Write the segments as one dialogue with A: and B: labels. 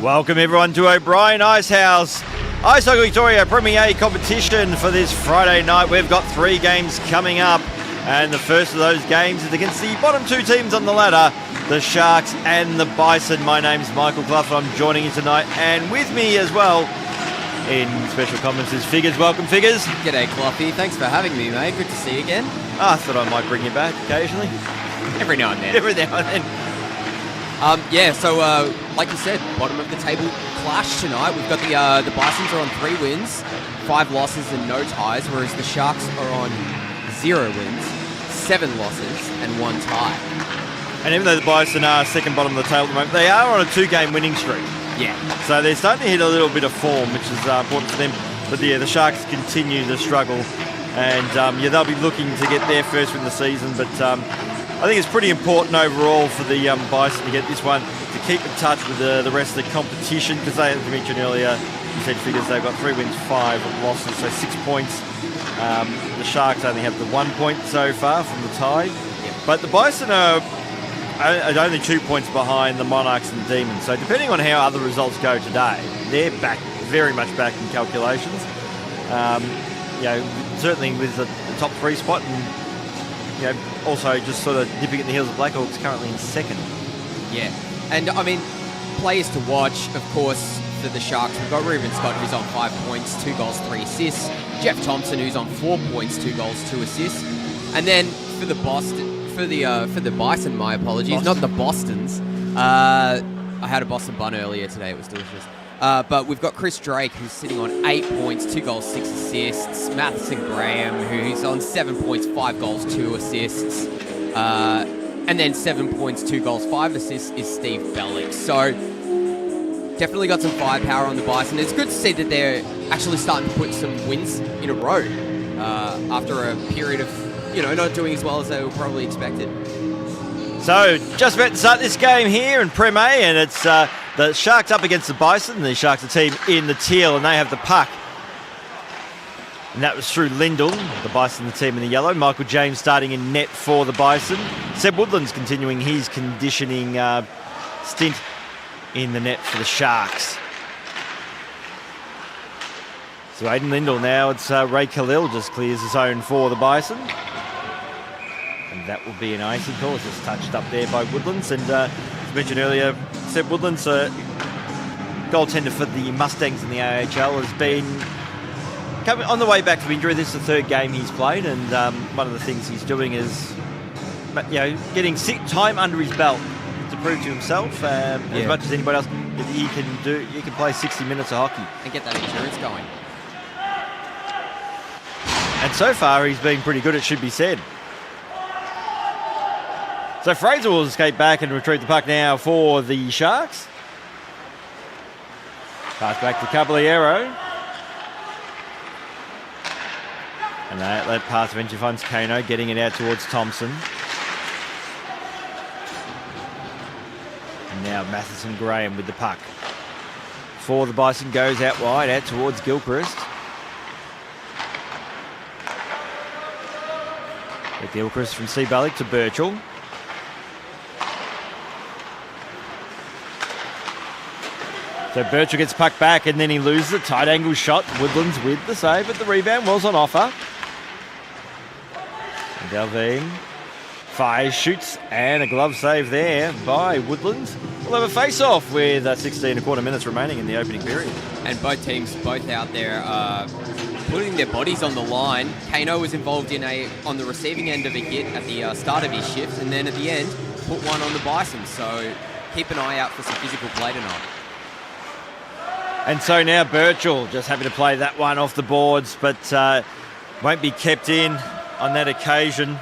A: Welcome everyone to O'Brien Icehouse Ice Hockey Victoria Premier competition for this Friday night. We've got 3 games coming up, and the first of those games is against the bottom 2 teams on the ladder, the Sharks and the Bison. My name's Michael Clough. I'm joining you tonight, and with me as well in special comments is Figures. Welcome, Figures.
B: G'day, Cloughy. Thanks for having me, mate. Good to see you again.
A: I thought I might bring you back occasionally.
B: Every now and then.
A: Every now and then.
B: Like you said, bottom of the table clash tonight. We've got the Bisons are on 3 wins, 5 losses and no ties, whereas the Sharks are on 0 wins, 7 losses and 1 tie.
A: And even though the Bison are second bottom of the table at the moment, they are on a 2-game winning streak.
B: Yeah.
A: So they're starting to hit a little bit of form, which is important for them. But yeah, the Sharks continue to struggle, and they'll be looking to get their first win of the season. But I think it's pretty important overall for the Bison to get this one, to keep in touch with the rest of the competition, because they, as you mentioned earlier, you said Figures, they've got 3 wins, 5 losses, so 6 points. The Sharks only have the 1 point so far from the tie.
B: Yep. But
A: the Bison are only 2 points behind the Monarchs and Demons. So depending on how other results go today, they're back, very much back in calculations. Certainly with the top 3 spot, and also just sort of dipping at the heels of Blackhawks, currently in second.
B: Yeah, and I mean, players to watch, of course, for the Sharks. We've got Ruben Scott, who's on 5 points, 2 goals, 3 assists. Jeff Thompson, who's on 4 points, 2 goals, 2 assists. And then for the Bison, my apologies,
A: Boston.
B: not the Bostons. I had a Boston bun earlier today; it was delicious. But we've got Chris Drake, who's sitting on 8 points, 2 goals, 6 assists. Matheson Graham, who's on 7 points, 5 goals, 2 assists. And then 7 points, 2 goals, 5 assists is Steve Bellick. So definitely got some firepower on the Bison. It's good to see that they're actually starting to put some wins in a row after a period of, not doing as well as they were probably expected.
A: So, just about to start this game here in Prem A, and it's the Sharks up against the Bison. The Sharks are team in the teal, and they have the puck. And that was through Lindell, the Bison the team in the yellow. Michael James starting in net for the Bison. Seb Woodland's continuing his conditioning stint in the net for the Sharks. So Aiden Lindell now, it's Ray Khalil just clears his own for the Bison. And that will be an icing call. It's just touched up there by Woodlands. And as mentioned earlier, Seb Woodlands, goaltender for the Mustangs in the AHL, has been coming on the way back from injury. This is the 3rd game he's played, and one of the things he's doing is getting time under his belt to prove to himself, as much as anybody else, that he can play 60 minutes of hockey.
B: And get that insurance going.
A: And so far, he's been pretty good, it should be said. So Fraser will escape back and retrieve the puck now for the Sharks. Pass back to Caballero. And that pass eventually finds Kano, getting it out towards Thompson. And now Matheson Graham with the puck. For the Bison, goes out wide, out towards Gilchrist. With Gilchrist from Seabalik to Birchall. So Birchall gets puck back, and then he loses a tight angle shot. Woodlands with the save, but the rebound was on offer. And Delvine fires, shoots, and a glove save there by Woodlands. We'll have a face-off with 16 and a quarter minutes remaining in the opening period.
B: And both teams out there putting their bodies on the line. Kano was involved on the receiving end of a hit at the start of his shift, and then at the end put one on the Bison. So keep an eye out for some physical play tonight.
A: And so now Birchall just happy to play that one off the boards, but won't be kept in on that occasion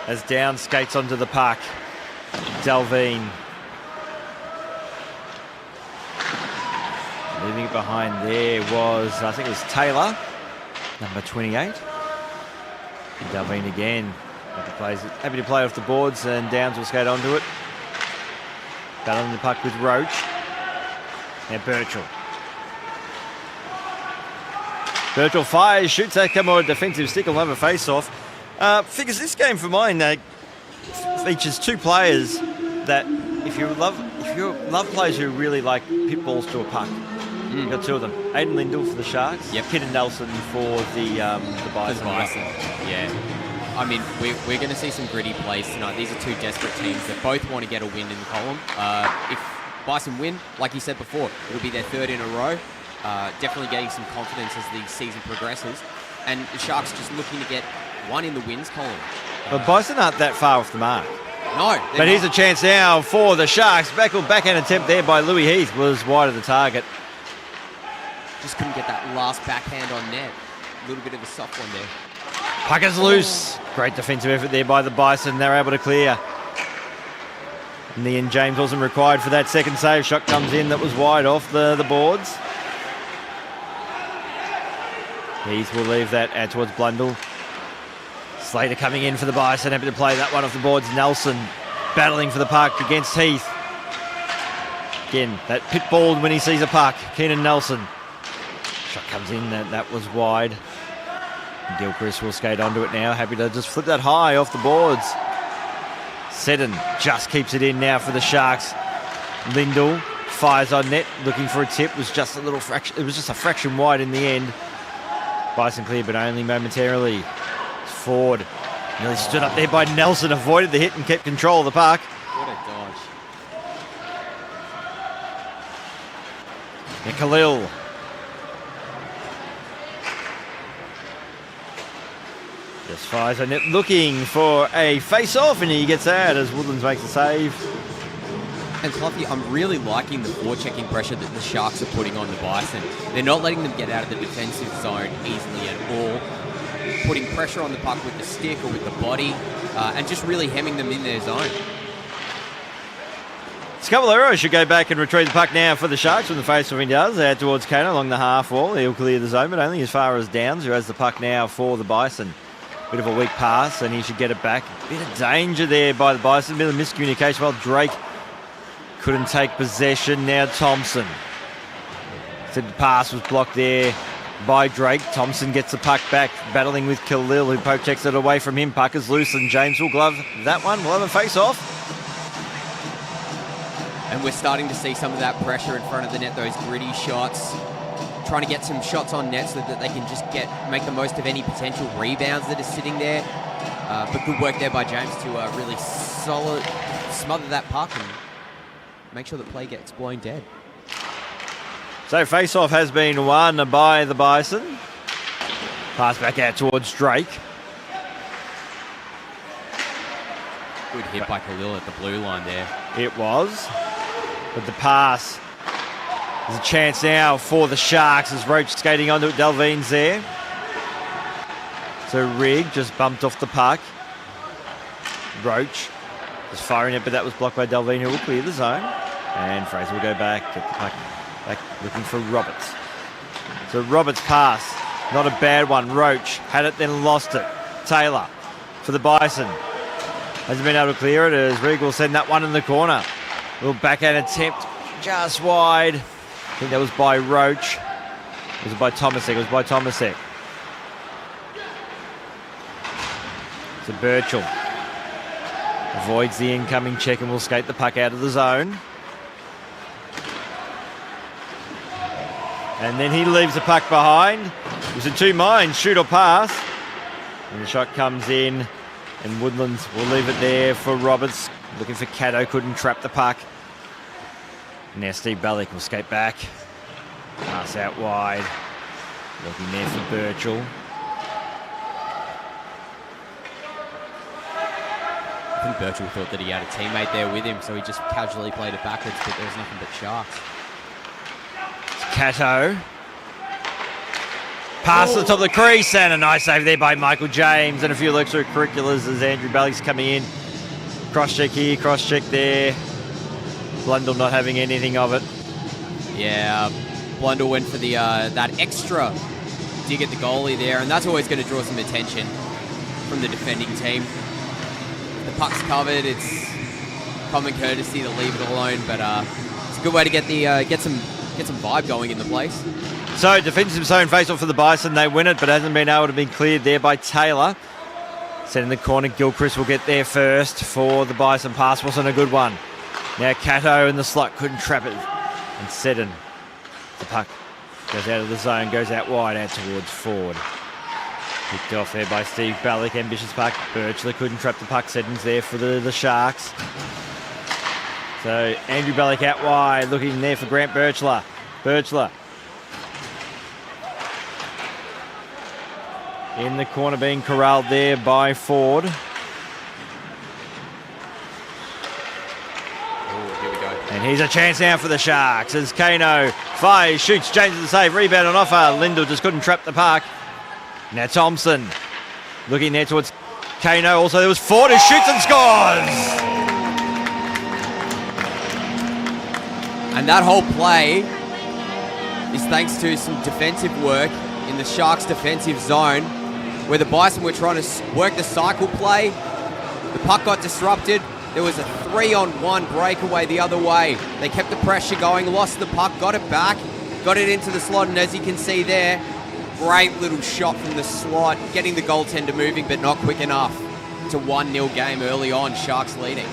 A: as Down skates onto the puck. Delvine. Leaving it behind there was, I think it was Taylor, number 28. And Delvine again. Happy to play off the boards, and Downs will skate onto it. Battling the puck with Roach. Now Birchall. Birchall fires, shoots that, come on, a defensive stick, will have a face-off. Figures this game for mine features 2 players that if you if you love players who really like pit balls to a puck, you've got two of them. Aiden Lindell for the Sharks.
B: Yep.
A: Kidden Nelson for the Bison.
B: Yeah. I mean, we're going to see some gritty plays tonight. These are two desperate teams that both want to get a win in the column. If Bison win, like you said before, it'll be their third in a row. Definitely getting some confidence as the season progresses. And the Sharks just looking to get one in the wins column.
A: But Bison aren't that far off the mark.
B: No.
A: But here's a chance now for the Sharks. Backhand attempt there by Louis Heath was wide of the target.
B: Just couldn't get that last backhand on net. A little bit of a soft one there.
A: Puck is loose. Great defensive effort there by the Bison. They're able to clear. In the end, James wasn't required for that second save. Shot comes in that was wide off the boards. Heath will leave that out towards Blundell. Slater coming in for the Bison, happy to play that one off the boards. Nelson battling for the puck against Heath. Again, that pit ball when he sees a puck. Keenan Nelson. Shot comes in, that was wide. Gilchrist will skate onto it now, happy to just flip that high off the boards. Seddon just keeps it in now for the Sharks. Lindell fires on net, looking for a tip. Was just a little fraction. It was just a fraction wide in the end. Bison clear, but only momentarily. Ford nearly stood up there by Nelson, avoided the hit and kept control of the puck.
B: What a dodge.
A: And Khalil. Just fires on net, looking for a face-off, and he gets out as Woodlands makes a save.
B: And Cluffy, I'm really liking the forechecking pressure that the Sharks are putting on the Bison. They're not letting them get out of the defensive zone easily at all. Putting pressure on the puck with the stick or with the body, and just really hemming them in their zone.
A: Scavallero should go back and retrieve the puck now for the Sharks when the face-off he does. Out towards Kona along the half wall. He'll clear the zone, but only as far as Downs, who has the puck now for the Bison. Bit of a weak pass, and he should get it back. Bit of danger there by the Bison. Bit of miscommunication. Well, Drake couldn't take possession. Now Thompson. Said the pass was blocked there by Drake. Thompson gets the puck back, battling with Khalil, who poke checks it away from him. Puck is loose, and James will glove that one. We'll have a face-off.
B: And we're starting to see some of that pressure in front of the net, those gritty shots. Trying to get some shots on net so that they can just make the most of any potential rebounds that are sitting there. But good work there by James to really solid smother that puck and make sure the play gets blown dead.
A: So face-off has been won by the Bison. Pass back out towards Drake.
B: Good hit by Khalil at the blue line there.
A: It was. But the pass. There's a chance now for the Sharks as Roach skating onto it. Delvine's there. So Rigg just bumped off the puck. Roach is firing it, but that was blocked by Delvine, who will clear the zone. And Fraser will go back, get the puck back looking for Roberts. So Roberts' pass, not a bad one. Roach had it, then lost it. Taylor for the Bison. Hasn't been able to clear it as Rigg will send that one in the corner. Little backhand attempt, just wide. I think that was by Roach. Was it by Tomasek? It was by Tomasek. So Birchall avoids the incoming check and will skate the puck out of the zone. And then he leaves the puck behind. It was in two minds, shoot or pass. And the shot comes in, and Woodlands will leave it there for Roberts. Looking for Caddo, couldn't trap the puck. Now Steve Bellick will skate back. Pass out wide. Looking there for Birchall.
B: I think Birchall thought that he had a teammate there with him, so he just casually played it backwards, but there was nothing but Sharks.
A: Cato. Pass to the top of the crease, and a nice save there by Michael James, and a few extracurriculars as Andrew Bellick's coming in. Cross-check here, cross-check there. Blundell not having anything of it.
B: Yeah, Blundell went for the that extra dig at the goalie there, and that's always going to draw some attention from the defending team. The puck's covered, it's common courtesy to leave it alone, but it's a good way to get some vibe going in the place.
A: So defensive zone face-off for the Bison. They win it, but hasn't been able to be cleared there by Taylor. Set in the corner, Gilchrist will get there first for the Bison. Pass wasn't a good one. Now Cato in the slot couldn't trap it. And Seddon, the puck goes out of the zone, goes out wide, out towards forward. Picked off there by Steve Ballick, ambitious puck. Birchler couldn't trap the puck. Seddon's there for the Sharks. So Andrew Ballick out wide, looking there for Grant Birchler. Birchler in the corner, being corralled there by Ford. And here's a chance now for the Sharks as Kano fires, shoots, James the save, rebound on offer. Lindell just couldn't trap the puck. Now Thompson looking there towards Kano. Also there was Ford who shoots and scores.
B: And that whole play is thanks to some defensive work in the Sharks' defensive zone where the Bison were trying to work the cycle play. The puck got disrupted. There was a 3-on-1 breakaway the other way. They kept the pressure going, lost the puck, got it back, got it into the slot, and as you can see there, great little shot from the slot, getting the goaltender moving, but not quick enough. It's a 1-0 game early on, Sharks leading.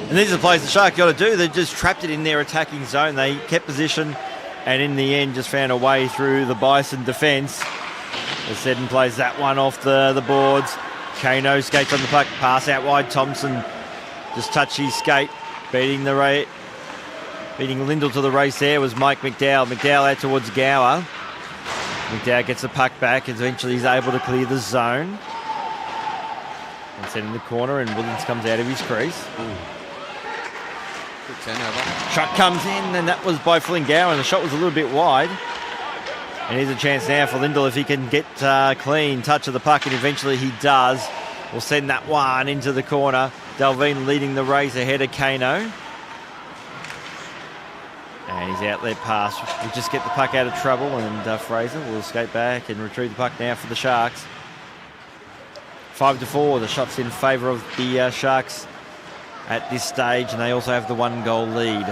A: And these are the plays the Sharks got to do. They just trapped it in their attacking zone. They kept position and in the end just found a way through the Bison defence. As Seddon plays that one off the boards. Kano skates on the puck, pass out wide. Thompson just touched his skate, beating Lindell to the race there was Mike McDowell. McDowell out towards Gower. McDowell gets the puck back and eventually he's able to clear the zone. And set in the corner and Williams comes out of his crease.
B: Good turnover.
A: Shot comes in and that was by Flynn Gower and the shot was a little bit wide. And here's a chance now for Lindell if he can get clean touch of the puck, and eventually he does. We'll send that one into the corner. Delvine leading the race ahead of Kano. And his outlet pass will just get the puck out of trouble, and Fraser will skate back and retrieve the puck now for the Sharks. 5-4, the shots in favour of the Sharks at this stage, and they also have the 1-goal lead.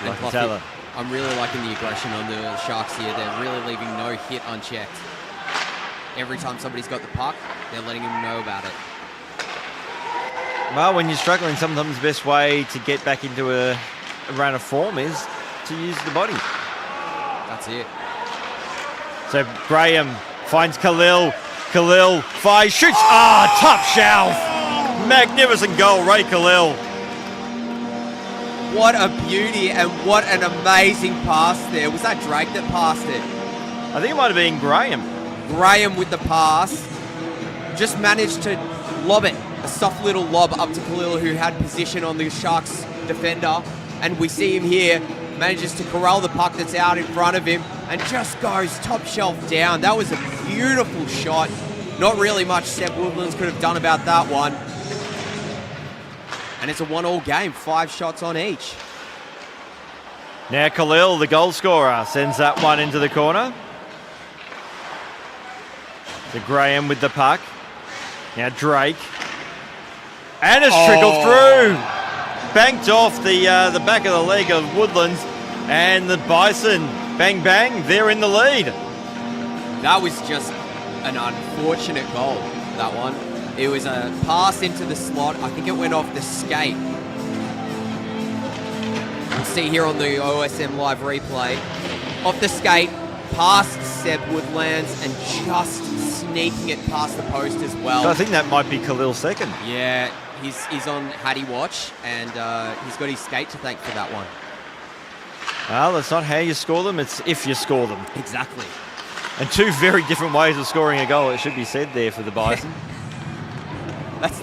A: Lucky Taylor.
B: I'm really liking the aggression on the Sharks here. They're really leaving no hit unchecked. Every time somebody's got the puck, they're letting them know about it.
A: Well, when you're struggling, sometimes the best way to get back into a run of form is to use the body.
B: That's it.
A: So Graham finds Khalil. Khalil fires, shoots. Top shelf. Magnificent goal, Ray Khalil.
B: What a beauty and what an amazing pass there. Was that Drake that passed it?
A: I think it might have been Graham.
B: Graham with the pass. Just managed to lob it. A soft little lob up to Khalil, who had position on the Sharks defender. And we see him here, manages to corral the puck that's out in front of him and just goes top shelf down. That was a beautiful shot. Not really much Seb Woodlands could have done about that one. And it's a 1-1 game, 5 shots on each.
A: Now Khalil, the goal scorer, sends that one into the corner. To Graham with the puck. Now Drake. And it's trickled through. Banked off the back of the leg of Woodlands. And the Bison, bang, bang, they're in the lead.
B: That was just an unfortunate goal, that one. It was a pass into the slot. I think it went off the skate. We'll see here on the OSM live replay. Off the skate, past Seb Woodlands and just sneaking it past the post as well.
A: So I think that might be Khalil's second.
B: Yeah, he's on Hattie watch and he's got his skate to thank for that one.
A: Well, that's not how you score them, it's if you score them.
B: Exactly.
A: And two very different ways of scoring a goal, it should be said there for the Bison.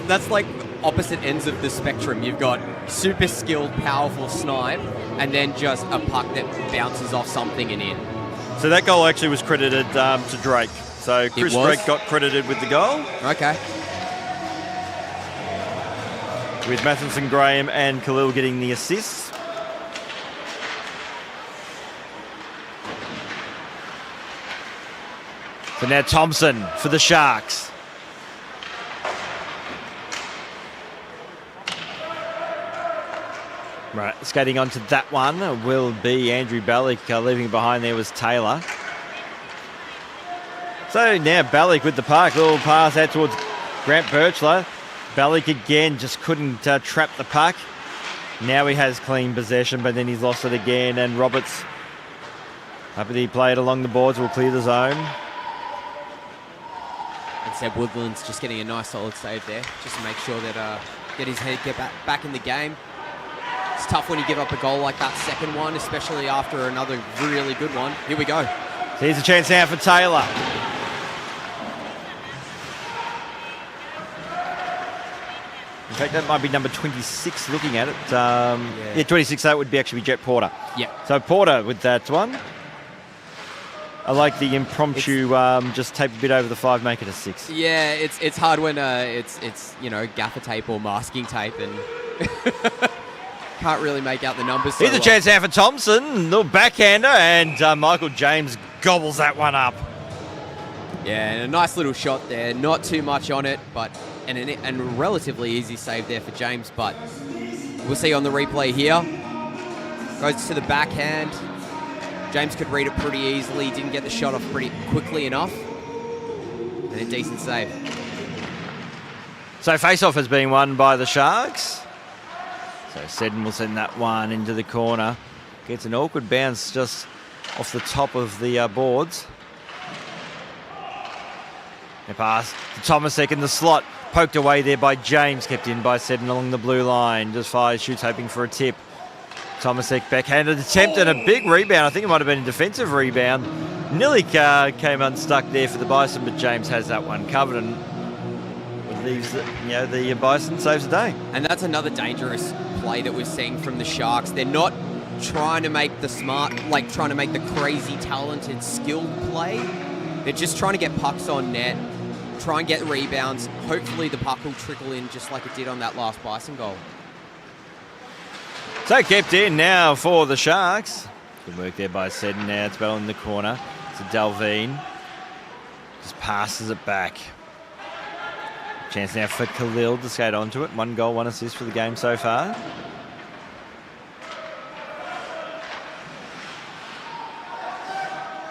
B: That's like opposite ends of the spectrum. You've got super skilled, powerful snipe, and then just a puck that bounces off something and in.
A: So that goal actually was credited to Drake. So Chris Drake got credited with the goal.
B: Okay.
A: With Matheson, Graham and Khalil getting the assists. So now Thompson for the Sharks. Right, skating onto that one will be Andrew Ballick. Leaving behind there was Taylor. So now Ballick with the puck. Little pass out towards Grant Birchler. Bellick again just couldn't trap the puck. Now he has clean possession, but then he's lost it again. And Roberts, happy that he played along the boards, will clear the zone.
B: And Seb Woodland's just getting a nice solid save there, just to make sure that get his head back in the game. It's tough when you give up a goal like that second one, especially after another really good one. Here we go.
A: Here's a chance now for Taylor. In fact, that might be number 26 looking at it. Yeah, 26, that would actually be Jet Porter.
B: Yeah.
A: So Porter with that one. I like the impromptu just tape a bit over the 5, make it a 6.
B: Yeah, it's hard when it's gaffer tape or masking tape and can't really make out the numbers.
A: Here's a chance now for Thompson, little backhander, and Michael James gobbles that one up.
B: Yeah, and a nice little shot there. Not too much on it, but and a relatively easy save there for James. But we'll see on the replay here. Goes to the backhand. James could read it pretty easily. Didn't get the shot off pretty quickly enough. And a decent save.
A: So face-off has been won by the Sharks. So Seddon will send that one into the corner. Gets an awkward bounce just off the top of the boards. A pass to Tomasek in the slot. Poked away there by James. Kept in by Seddon along the blue line. Just fires, shoots, hoping for a tip. Tomasek backhanded attempt and a big rebound. I think it might have been a defensive rebound. Nearly came unstuck there for the Bison, but James has that one covered and leaves the Bison saves the day.
B: And that's another dangerous play that we're seeing from the Sharks. They're not trying to make the trying to make the crazy, talented, skilled play. They're just trying to get pucks on net, try and get rebounds. Hopefully the puck will trickle in just like it did on that last Bison goal.
A: So kept in now for the Sharks. Good work there by Seddon. Now it's battle in the corner. It's a Delvine. Just passes it back. Chance now for Khalil to skate onto it. 1 goal, 1 assist for the game so far.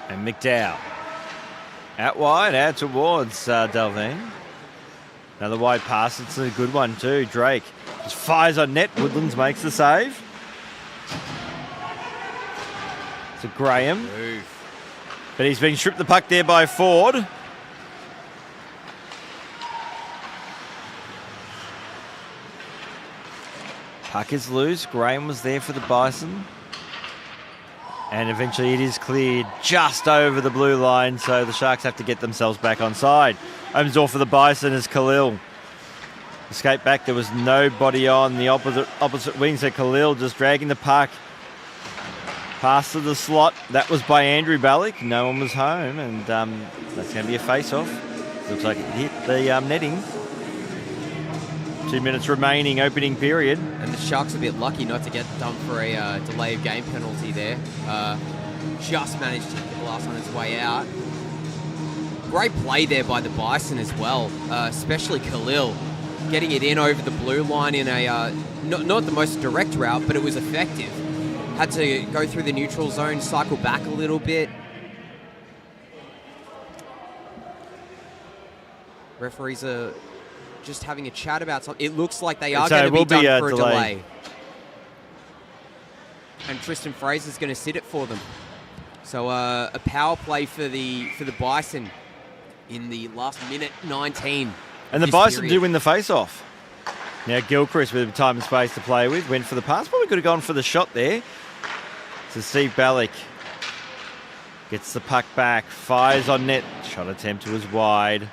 A: And McDowell. Out wide, out towards Delvine. Another wide pass. It's a good one too. Drake just fires on net. Woodlands makes the save. To Graham. But he's been stripped the puck there by Ford. Puck is loose. Graham was there for the Bison. And eventually it is cleared just over the blue line, so the Sharks have to get themselves back on side. Opens door for the Bison as Khalil. Escape back, there was nobody on the opposite wing, so Khalil just dragging the puck. Pass to the slot. That was by Andrew Ballick. No one was home, and that's going to be a face-off. Looks like it hit the netting. 2 minutes remaining, opening period.
B: And the Sharks a bit lucky not to get done for a delay of game penalty there. Just managed to get the last on its way out. Great play there by the Bison as well, especially Khalil. Getting it in over the blue line in a, not the most direct route, but it was effective. Had to go through the neutral zone, cycle back a little bit. Referees are just having a chat about something. It looks like they are going to be done for a delay. And Tristan Fraser's going to sit it for them. So a power play for the Bison in the last minute 19.
A: And the Bison do win the face-off. Now Gilchrist with time and space to play with. Went for the pass. Probably could have gone for the shot there. So Steve Ballick gets the puck back. Fires on net. Shot attempt was wide.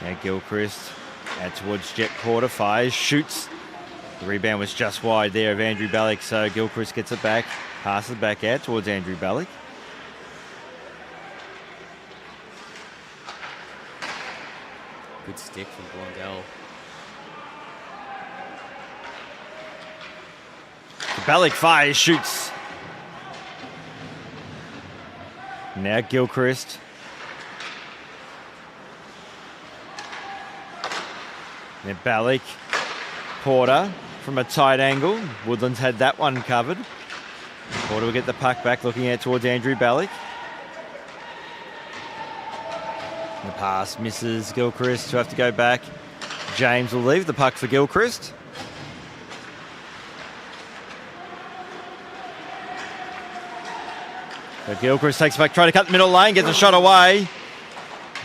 A: Now Gilchrist out towards Jet Porter, fires, shoots. The rebound was just wide there of Andrew Ballick, so Gilchrist gets it back, passes back out towards Andrew Ballick.
B: Good stick from Blondell.
A: Ballick fires, shoots. Now Gilchrist. Now Ballick, Porter from a tight angle. Woodlands had that one covered. Porter will get the puck back, looking out towards Andrew Ballick. The pass misses Gilchrist, who have to go back. James will leave the puck for Gilchrist. So Gilchrist takes back, trying to cut the middle lane, gets a shot away.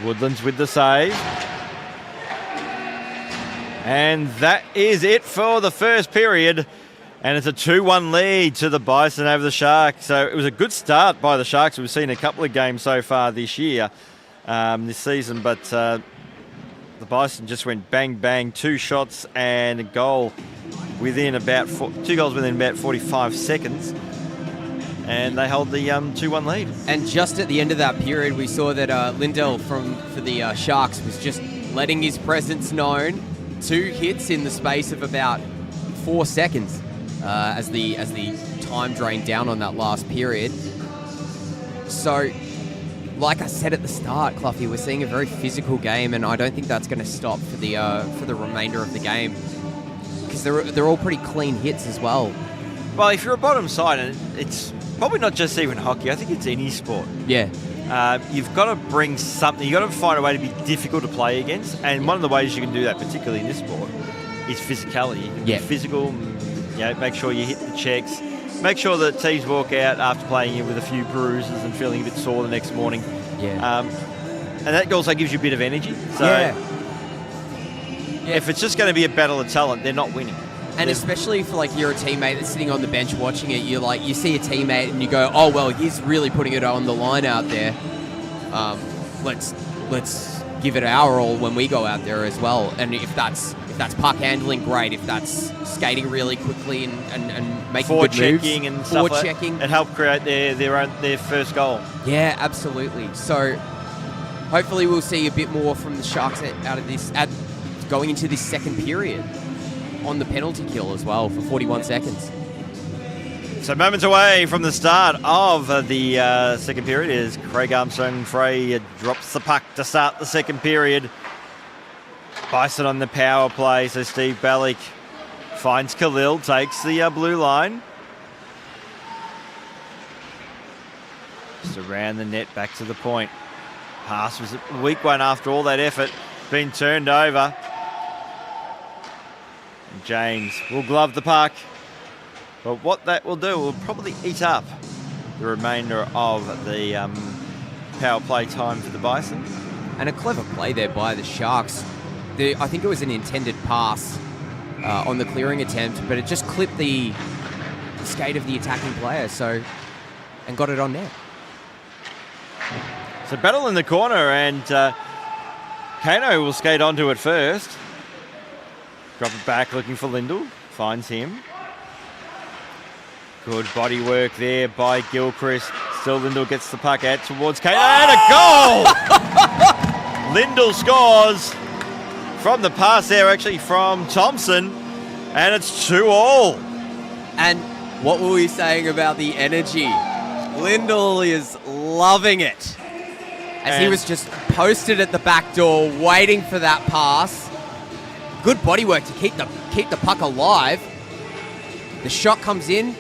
A: Woodlands with the save. And that is it for the first period. And it's a 2-1 lead to the Bison over the Sharks. So it was a good start by the Sharks. We've seen a couple of games so far this year, this season. But the Bison just went bang, bang, 2 shots and a goal within about 2 goals within about 45 seconds. And they hold the 2-1 lead.
B: And just at the end of that period, we saw that Lindell for the Sharks was just letting his presence known. 2 hits in the space of about 4 seconds as the time drained down on that last period. So, like I said at the start, Cluffy, we're seeing a very physical game, and I don't think that's going to stop for the remainder of the game because they're all pretty clean hits as well.
A: Well, if you're a bottom side, and it's probably not just even hockey, I think it's any sport.
B: Yeah.
A: You've got to bring something. You've got to find a way to be difficult to play against. And one of the ways you can do that, particularly in this sport, is physicality. You can be physical, make sure you hit the checks. Make sure that teams walk out after playing you with a few bruises and feeling a bit sore the next morning.
B: Yeah.
A: And that also gives you a bit of energy. So if it's just going to be a battle of talent, they're not winning.
B: And especially if you're a teammate that's sitting on the bench watching it, you see a teammate and you go, oh well, he's really putting it on the line out there. Let's give it our all when we go out there as well. And if that's puck handling, great. If that's skating really quickly and making
A: forward
B: good moves,
A: checking and stuff like that, it helped create their first goal.
B: Yeah, absolutely. So hopefully we'll see a bit more from the Sharks out of this going into this second period. On the penalty kill as well for 41 seconds.
A: So moments away from the start of the second period is Craig Armstrong-Frey drops the puck to start the second period. Bison on the power play, so Steve Ballick finds Khalil, takes the blue line. Just around the net, back to the point. Pass was a weak one after all that effort. Been turned over. James will glove the puck, but what that will do will probably eat up the remainder of the power play time for the Bison.
B: And a clever play there by the Sharks. I think it was an intended pass on the clearing attempt, but it just clipped the skate of the attacking player, and got it on net.
A: So battle in the corner, and Kano will skate onto it first. Drop it back, looking for Lindell. Finds him. Good body work there by Gilchrist. Still Lindell gets the puck out towards Kano. And a goal! Lindell scores from the pass there, actually from Thompson. And it's 2-2.
B: And what were we saying about the energy? Lindell is loving it. As he was just posted at the back door, waiting for that pass. Good body work to keep the puck alive. The shot comes in.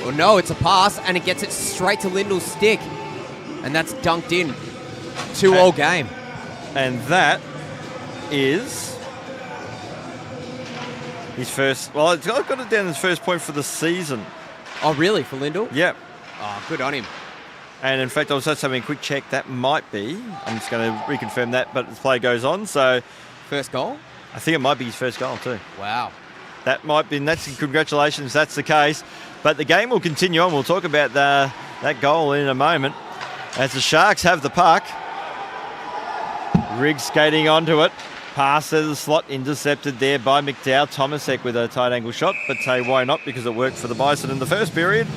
B: Well, no, it's a pass, and it gets it straight to Lindell's stick. And that's dunked in. 2-2 game.
A: And that is his first... Well, it's got it down as first point for the season.
B: Oh, really? For Lindell?
A: Yep.
B: Oh, good on him.
A: And in fact, I was just having a quick check. That might be... I'm just going to reconfirm that, but the play goes on, so...
B: First goal?
A: I think it might be his first goal too.
B: Wow.
A: That might be, and that's congratulations, that's the case. But the game will continue on. We'll talk about that goal in a moment. As the Sharks have the puck. Riggs skating onto it. Pass to the slot, intercepted there by McDowell. Tomasek with a tight angle shot, but say why not, because it worked for the Bison in the first period.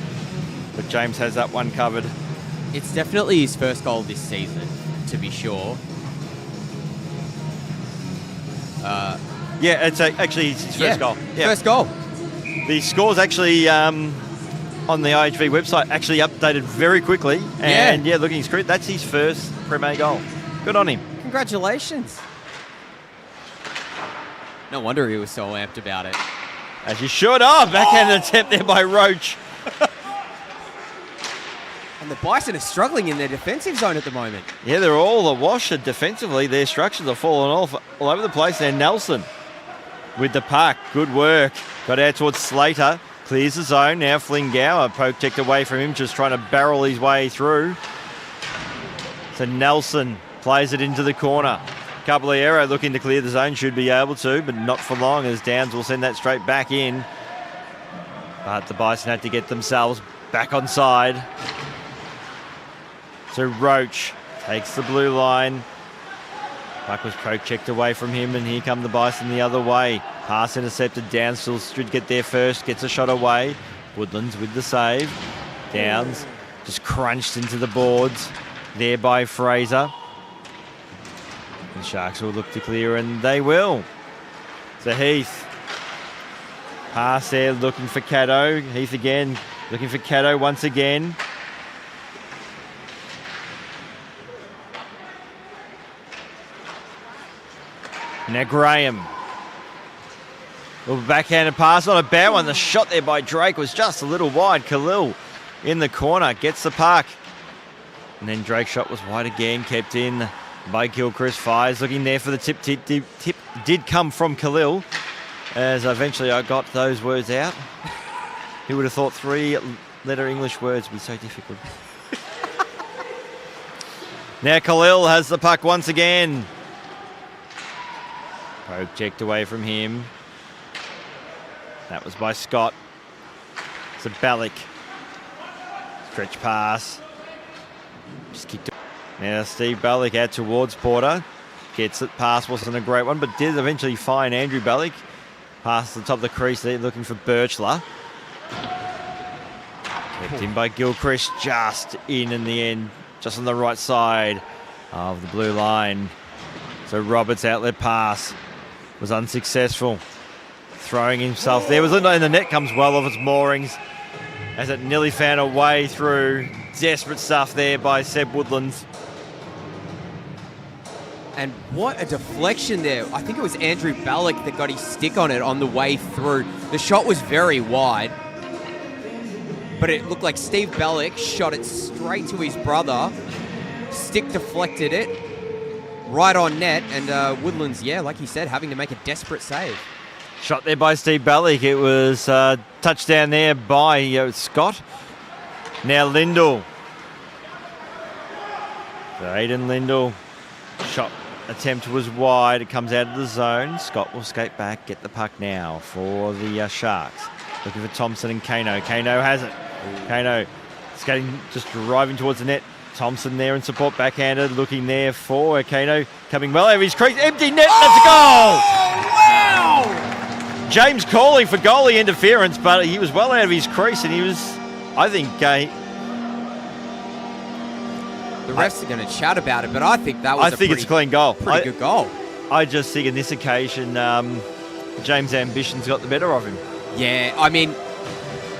A: But James has that one covered.
B: It's definitely his first goal this season, to be sure.
A: Yeah, it's actually his first goal. Yeah.
B: First goal.
A: The score's actually on the IHV website actually updated very quickly. And looking at his career, that's his first Premier goal. Good on him.
B: Congratulations. No wonder he was so amped about it.
A: As you should. Oh, backhand attempt there by Roach.
B: And the Bison are struggling in their defensive zone at the moment.
A: Yeah, they're all awash defensively. Their structures are falling off all over the place. And Nelson with the puck. Good work. Got out towards Slater. Clears the zone. Now Flingauer poke checked away from him, just trying to barrel his way through. So Nelson plays it into the corner. Caballero looking to clear the zone, should be able to, but not for long, as Downs will send that straight back in. But the Bison had to get themselves back on side. So Roach takes the blue line. Puck was poke checked away from him, and here come the Bison the other way. Pass intercepted. Downs still should get there first. Gets a shot away. Woodlands with the save. Downs just crunched into the boards there by Fraser. The Sharks will look to clear, and they will. So Heath. Pass there looking for Caddo. Heath again looking for Caddo once again. Now Graham. Little backhanded pass, not a bad one. The shot there by Drake was just a little wide. Khalil in the corner, gets the puck. And then Drake's shot was wide again, kept in by Gilchrist. Fires looking there for the tip. Tip did come from Khalil, as eventually I got those words out. Who would have thought 3-letter English words would be so difficult? Now Khalil has the puck once again. Poke checked away from him. That was by Scott. So Balik. Stretch pass. Just kicked it. Now Steve Balik out towards Porter. Gets it. Pass wasn't a great one, but did eventually find Andrew Balik. Past the top of the crease there, looking for Birchler. Kept in by Gilchrist, just in the end, just on the right side of the blue line. So Roberts' outlet pass was unsuccessful. Throwing himself there. Was in the net, comes well off its moorings as it nearly found a way through. Desperate stuff there by Seb Woodlands.
B: And what a deflection there. I think it was Andrew Balik that got his stick on it on the way through. The shot was very wide, but it looked like Steve Balik shot it straight to his brother. Stick deflected it right on net, and Woodlands, yeah, like he said, having to make a desperate save.
A: Shot there by Steve Balik. It was touchdown there by Scott. Now Lindell. So Aiden Lindell. Shot attempt was wide. It comes out of the zone. Scott will skate back, get the puck now for the Sharks. Looking for Thompson and Kano. Kano has it. Kano skating, just driving towards the net. Thompson there in support, backhanded, looking there for Kano. Coming well over his crease. Empty net, that's a goal!
B: Wow!
A: James calling for goalie interference, but he was well out of his crease, and he was, I think...
B: the refs are going to chat about it, but I think that was
A: it's a clean goal.
B: Pretty good goal.
A: I just think in this occasion, James' ambitions got the better of him.
B: Yeah, I mean,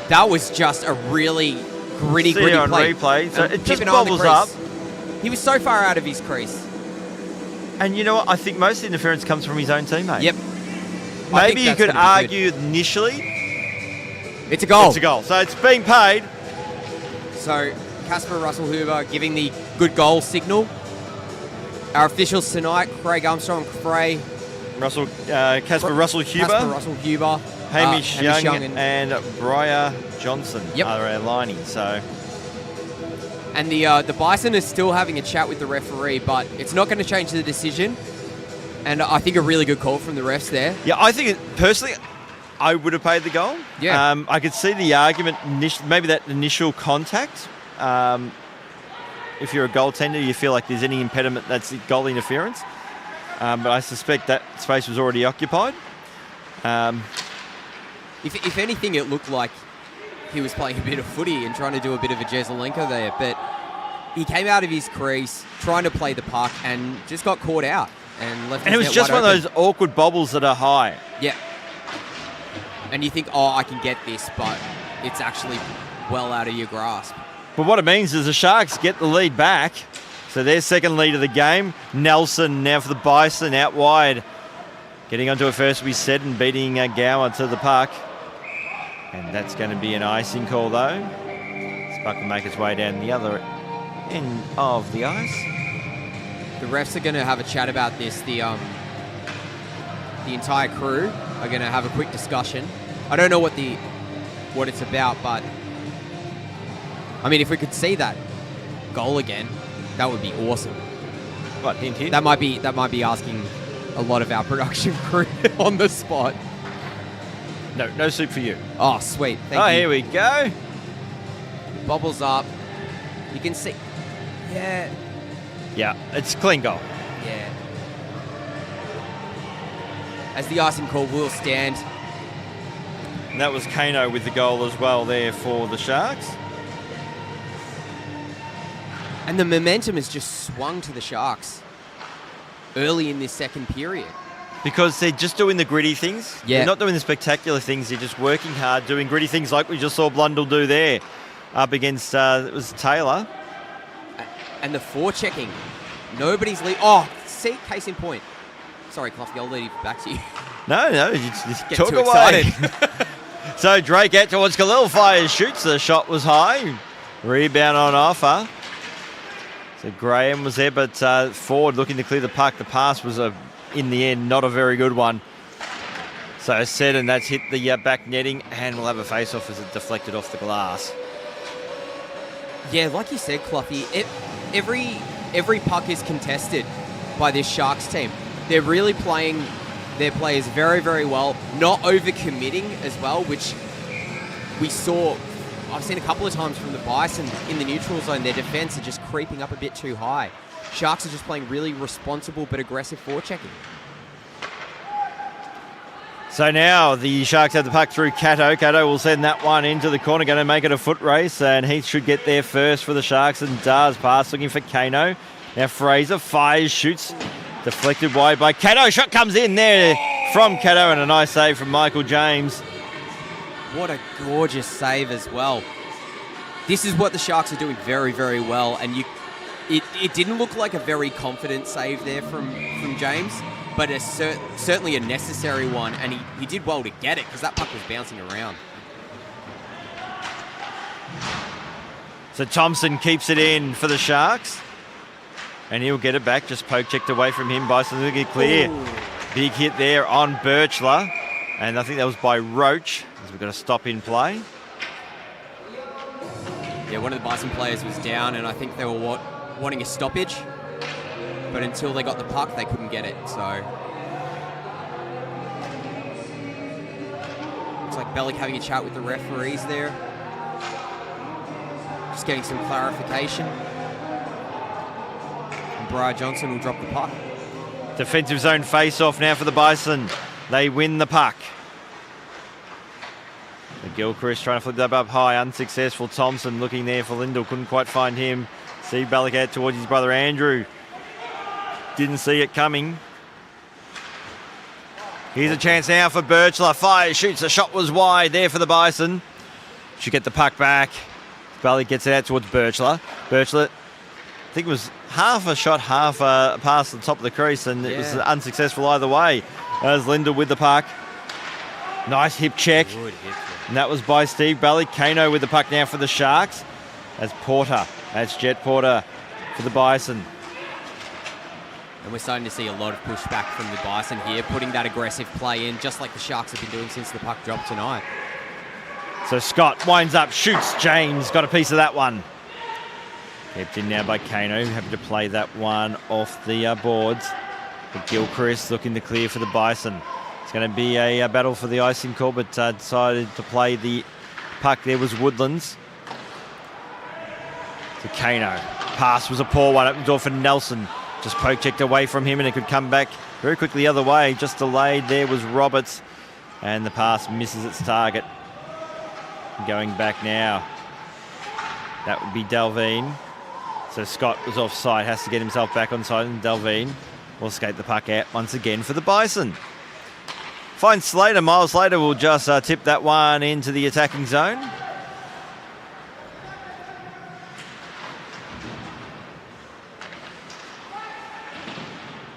B: that was just a really gritty
A: See it on
B: play.
A: replay, so it
B: Keep
A: just
B: an eye on the
A: bobbles up.
B: crease. He was so far out of his crease.
A: And you know what? I think most of the interference comes from his own teammate.
B: Yep.
A: Maybe you could argue initially.
B: It's a goal.
A: It's a goal. So it's being paid.
B: So Casper Russell Hoover giving the good goal signal. Our officials tonight, Craig Armstrong, Frey.
A: Casper Russell Huber.
B: Casper Russell Huber.
A: Hamish Young and Briar Johnson are our lining. So.
B: And the Bison is still having a chat with the referee, but it's not going to change the decision. And I think a really good call from the refs there.
A: Yeah, I think personally, I would have paid the goal.
B: Yeah.
A: I could see the argument, maybe that initial contact. If you're a goaltender, you feel like there's any impediment, that's goal interference. But I suspect that space was already occupied.
B: If anything, it looked like he was playing a bit of footy and trying to do a bit of a Jesselenko there. But he came out of his crease, trying to play the puck, and just got caught out. And
A: it was just one of those awkward bobbles that are high.
B: Yeah. And you think, oh, I can get this, but it's actually well out of your grasp.
A: But what it means is the Sharks get the lead back. So their second lead of the game. Nelson now for the Bison out wide. Getting onto it first, we said, and beating Gower to the puck. And that's going to be an icing call, though. It's Buck will make its way down the other end of the ice.
B: The refs are going to have a chat about this. The entire crew are going to have a quick discussion. I don't know what it's about, but I mean, if we could see that goal again, that would be awesome.
A: What, hint, hint?
B: That might be asking a lot of our production crew on the spot.
A: No soup for you.
B: Oh, sweet. Thank you.
A: Here we go.
B: Bobbles up. You can see. Yeah.
A: Yeah, it's a clean goal.
B: Yeah. As the icing call will stand.
A: And that was Kano with the goal as well there for the Sharks.
B: And the momentum has just swung to the Sharks early in this second period.
A: Because they're just doing the gritty things.
B: Yeah.
A: They're not doing the spectacular things. They're just working hard, doing gritty things like we just saw Blundell do there up against, it was Taylor.
B: And the forechecking. Nobody's Oh, see, case in point. Sorry, Cluffy, I'll leave it back to you.
A: No, you just
B: Get
A: talk
B: too
A: away.
B: excited.
A: So Drake out towards Khalil, fires, shoots. The shot was high. Rebound on offer. So Graham was there, but Ford looking to clear the puck. The pass was, in the end, not a very good one. So set, and that's hit the back netting, and we'll have a face-off as it deflected off the glass.
B: Yeah, like you said, Cluffy, every puck is contested by this Sharks team. They're really playing their players very, very well, not overcommitting as well, which we saw. I've seen a couple of times from the Bison in the neutral zone. Their defense are just creeping up a bit too high. Sharks are just playing really responsible but aggressive forechecking.
A: So now the Sharks have the puck through Cato. Cato will send that one into the corner, going to make it a foot race, and Heath should get there first for the Sharks, and does. Pass looking for Kano. Now Fraser fires, shoots, deflected wide by Cato. Shot comes in there from Cato, and a nice save from Michael James.
B: What a gorgeous save as well. This is what the Sharks are doing very, very well, and it didn't look like a very confident save there from James, but certainly a necessary one, and he did well to get it because that puck was bouncing around.
A: So Thompson keeps it in for the Sharks, and he'll get it back. Just poke checked away from him. Bison will get clear. Ooh. Big hit there on Birchler, and I think that was by Roach, as we've got a stop in play.
B: Yeah, one of the Bison players was down, and I think they were wanting a stoppage, but until they got the puck, they couldn't get it, so. Looks like Bellick having a chat with the referees there. Just getting some clarification. And Briar Johnson will drop the puck.
A: Defensive zone face-off now for the Bison. They win the puck. Gilchrist trying to flip that up high, unsuccessful. Thompson looking there for Lindell, couldn't quite find him. See Bellick out towards his brother Andrew. Didn't see it coming. Here's a chance now for Birchler. Fires, shoots. The shot was wide there for the Bison. Should get the puck back. Bellick gets it out towards Birchler. Birchler, I think it was half a shot, half a pass to the top of the crease, and it was unsuccessful either way. As Lindell with the puck. Nice hip check.
B: Good hip.
A: And that was by Steve Bellick. Kano with the puck now for the Sharks. As Porter. That's Jet Porter for the Bison.
B: And we're starting to see a lot of pushback from the Bison here, putting that aggressive play in, just like the Sharks have been doing since the puck dropped tonight.
A: So Scott winds up, shoots. James got a piece of that one. Kept in now by Kano, happy to play that one off the boards. But Gilchrist looking to clear for the Bison. It's going to be a battle for the icing call, but decided to play the puck. There was Woodlands. To Kano. Pass was a poor one. Open door for Nelson. Just poke checked away from him, and it could come back very quickly the other way. Just delayed there was Roberts, and the pass misses its target. Going back now. That would be Delvine. So Scott was offside, has to get himself back on side, and Delvine will skate the puck out once again for the Bison. Finds Slater. Miles Slater will just tip that one into the attacking zone.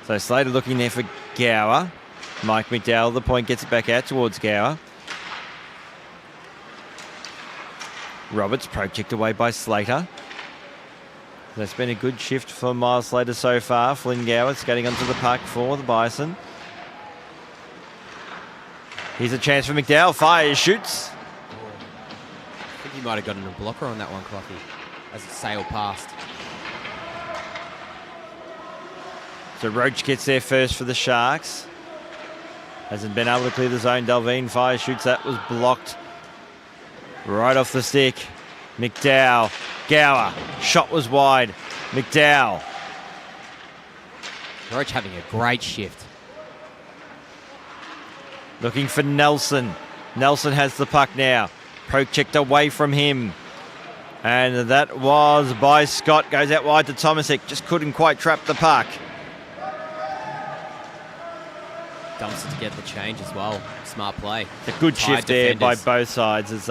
A: So Slater looking there for Gower. Mike McDowell, the point, gets it back out towards Gower. Roberts project away by Slater. That's been a good shift for Miles Slater so far. Flynn Gower skating onto the puck for the Bison. Here's a chance for McDowell. Fires, shoots.
B: I think he might have gotten a blocker on that one, Coffee, as it sailed past.
A: So Roach gets there first for the Sharks. Hasn't been able to clear the zone. Delvine fires, shoots. That was blocked right off the stick. McDowell, Gower, shot was wide. McDowell.
B: Roach having a great shift.
A: Looking for Nelson. Nelson has the puck now. Poke checked away from him. And that was by Scott. Goes out wide to Tomasek. Just couldn't quite trap the puck.
B: Dumps it to get the change as well. Smart play.
A: A good shift there by both sides as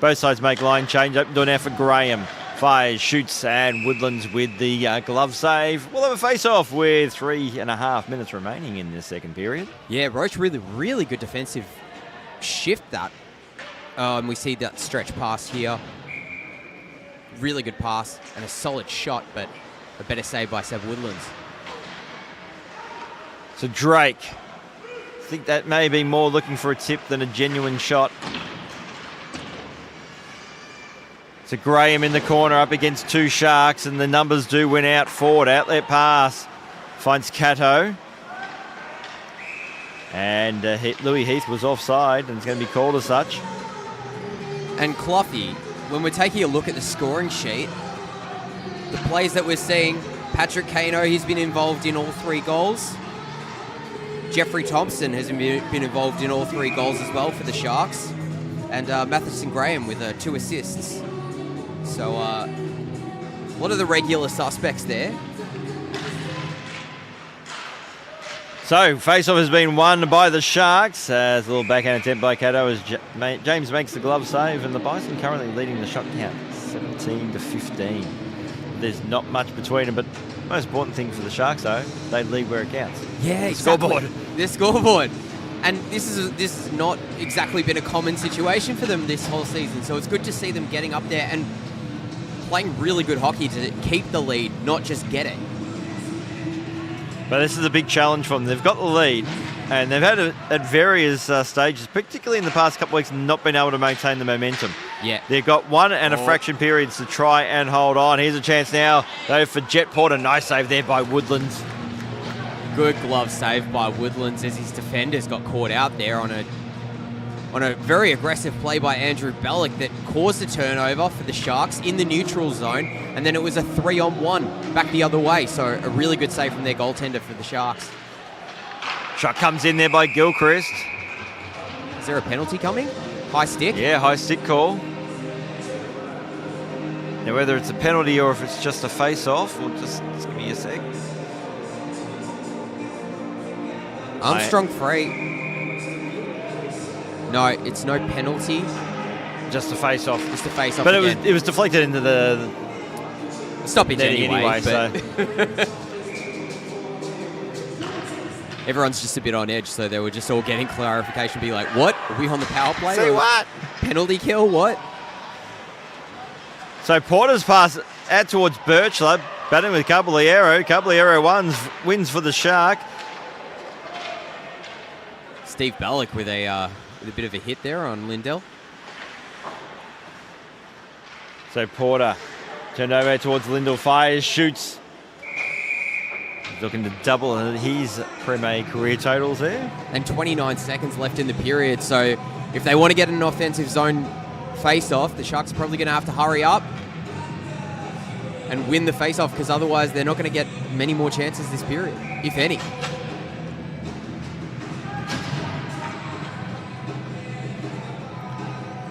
A: both sides make line change. Open door now for Graham. Fires, shoots, and Woodlands with the glove save. We'll have a face-off with 3.5 minutes remaining in this second period.
B: Yeah, Roach really good defensive shift that. And we see that stretch pass here. Really good pass and a solid shot, but a better save by Seb Woodlands.
A: So Drake, I think that may be more looking for a tip than a genuine shot. So Graham in the corner up against two Sharks, and the numbers do win out forward. Outlet pass finds Cato. And Louis Heath was offside, and it's going to be called as such.
B: And Cloughy, when we're taking a look at the scoring sheet, the plays that we're seeing, Patrick Kano, he's been involved in all 3 goals. Jeffrey Thompson has been involved in all 3 goals as well for the Sharks. And Matheson Graham with 2 assists. So, what are the regular suspects there?
A: So, face-off has been won by the Sharks. As a little backhand attempt by Cato as James makes the glove save, and the Bison currently leading the shot count 17-15. There's not much between them, but the most important thing for the Sharks, though, they lead where it counts.
B: Yeah,
A: exactly.
B: Scoreboard. Their scoreboard. And this has not exactly been a common situation for them this whole season, so it's good to see them getting up there and playing really good hockey to keep the lead, not just get it.
A: But this is a big challenge for them. They've got the lead, and they've had it at various stages, particularly in the past couple of weeks, not been able to maintain the momentum.
B: Yeah.
A: They've got 1 and a fraction periods to try and hold on. Here's a chance now, though, for Jet Porter. Nice save there by Woodlands.
B: Good glove save by Woodlands as his defenders got caught out there on a very aggressive play by Andrew Bellick that caused a turnover for the Sharks in the neutral zone, and then it was a 3-on-1 back the other way. So a really good save from their goaltender for the Sharks.
A: Shot comes in there by Gilchrist.
B: Is there a penalty coming? High stick?
A: Yeah, high stick call. Now whether it's a penalty or if it's just a face-off, or just give me a sec.
B: Armstrong free. No, it's no penalty.
A: Just a face-off.
B: Just a face-off.
A: But
B: again.
A: it was deflected into the
B: stoppage anyway.
A: So.
B: Everyone's just a bit on edge, so they were just all getting clarification, be like, what? Are we on the power play?
A: Say what?
B: Penalty kill, what?
A: So Porter's pass out towards Birchler, batting with Caballero. Caballero wins for the Shark.
B: Steve Bellick with a bit of a hit there on Lindell.
A: So Porter turned over towards Lindell, fires, shoots. He's looking to double his Premier career totals there.
B: And 29 seconds left in the period, so if they want to get an offensive zone face-off, the Sharks are probably going to have to hurry up and win the face-off, because otherwise they're not going to get many more chances this period, if any.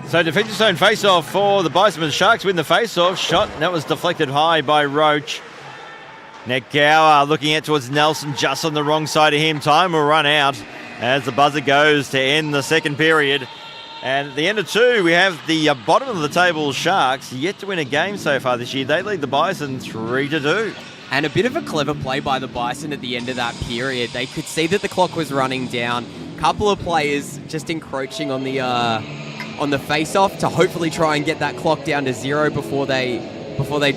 A: So defensive zone face-off for the Bison. The Sharks win the face-off. Shot, and that was deflected high by Roach. Nick Gower looking out towards Nelson, just on the wrong side of him. Time will run out as the buzzer goes to end the second period. And at the end of 2, we have the bottom of the table Sharks yet to win a game so far this year. They lead the Bison 3-2.
B: And a bit of a clever play by the Bison at the end of that period. They could see that the clock was running down. Couple of players just encroaching on the on the face-off to hopefully try and get that clock down to 0 before they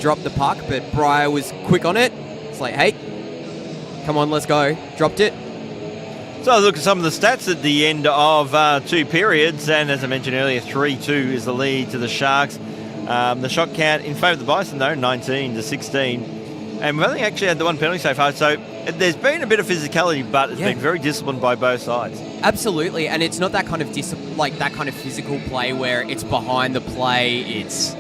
B: drop the puck. But Breyer was quick on it. It's like, hey, come on, let's go. Dropped it.
A: So I look at some of the stats at the end of 2 periods, and as I mentioned earlier, 3-2 is the lead to the Sharks. The shot count in favour of the Bison, though, 19-16. And we've only actually had the 1 penalty so far, so there's been a bit of physicality, but it's been very disciplined by both sides.
B: Absolutely, and it's not that kind of that kind of physical play where it's behind the play, it's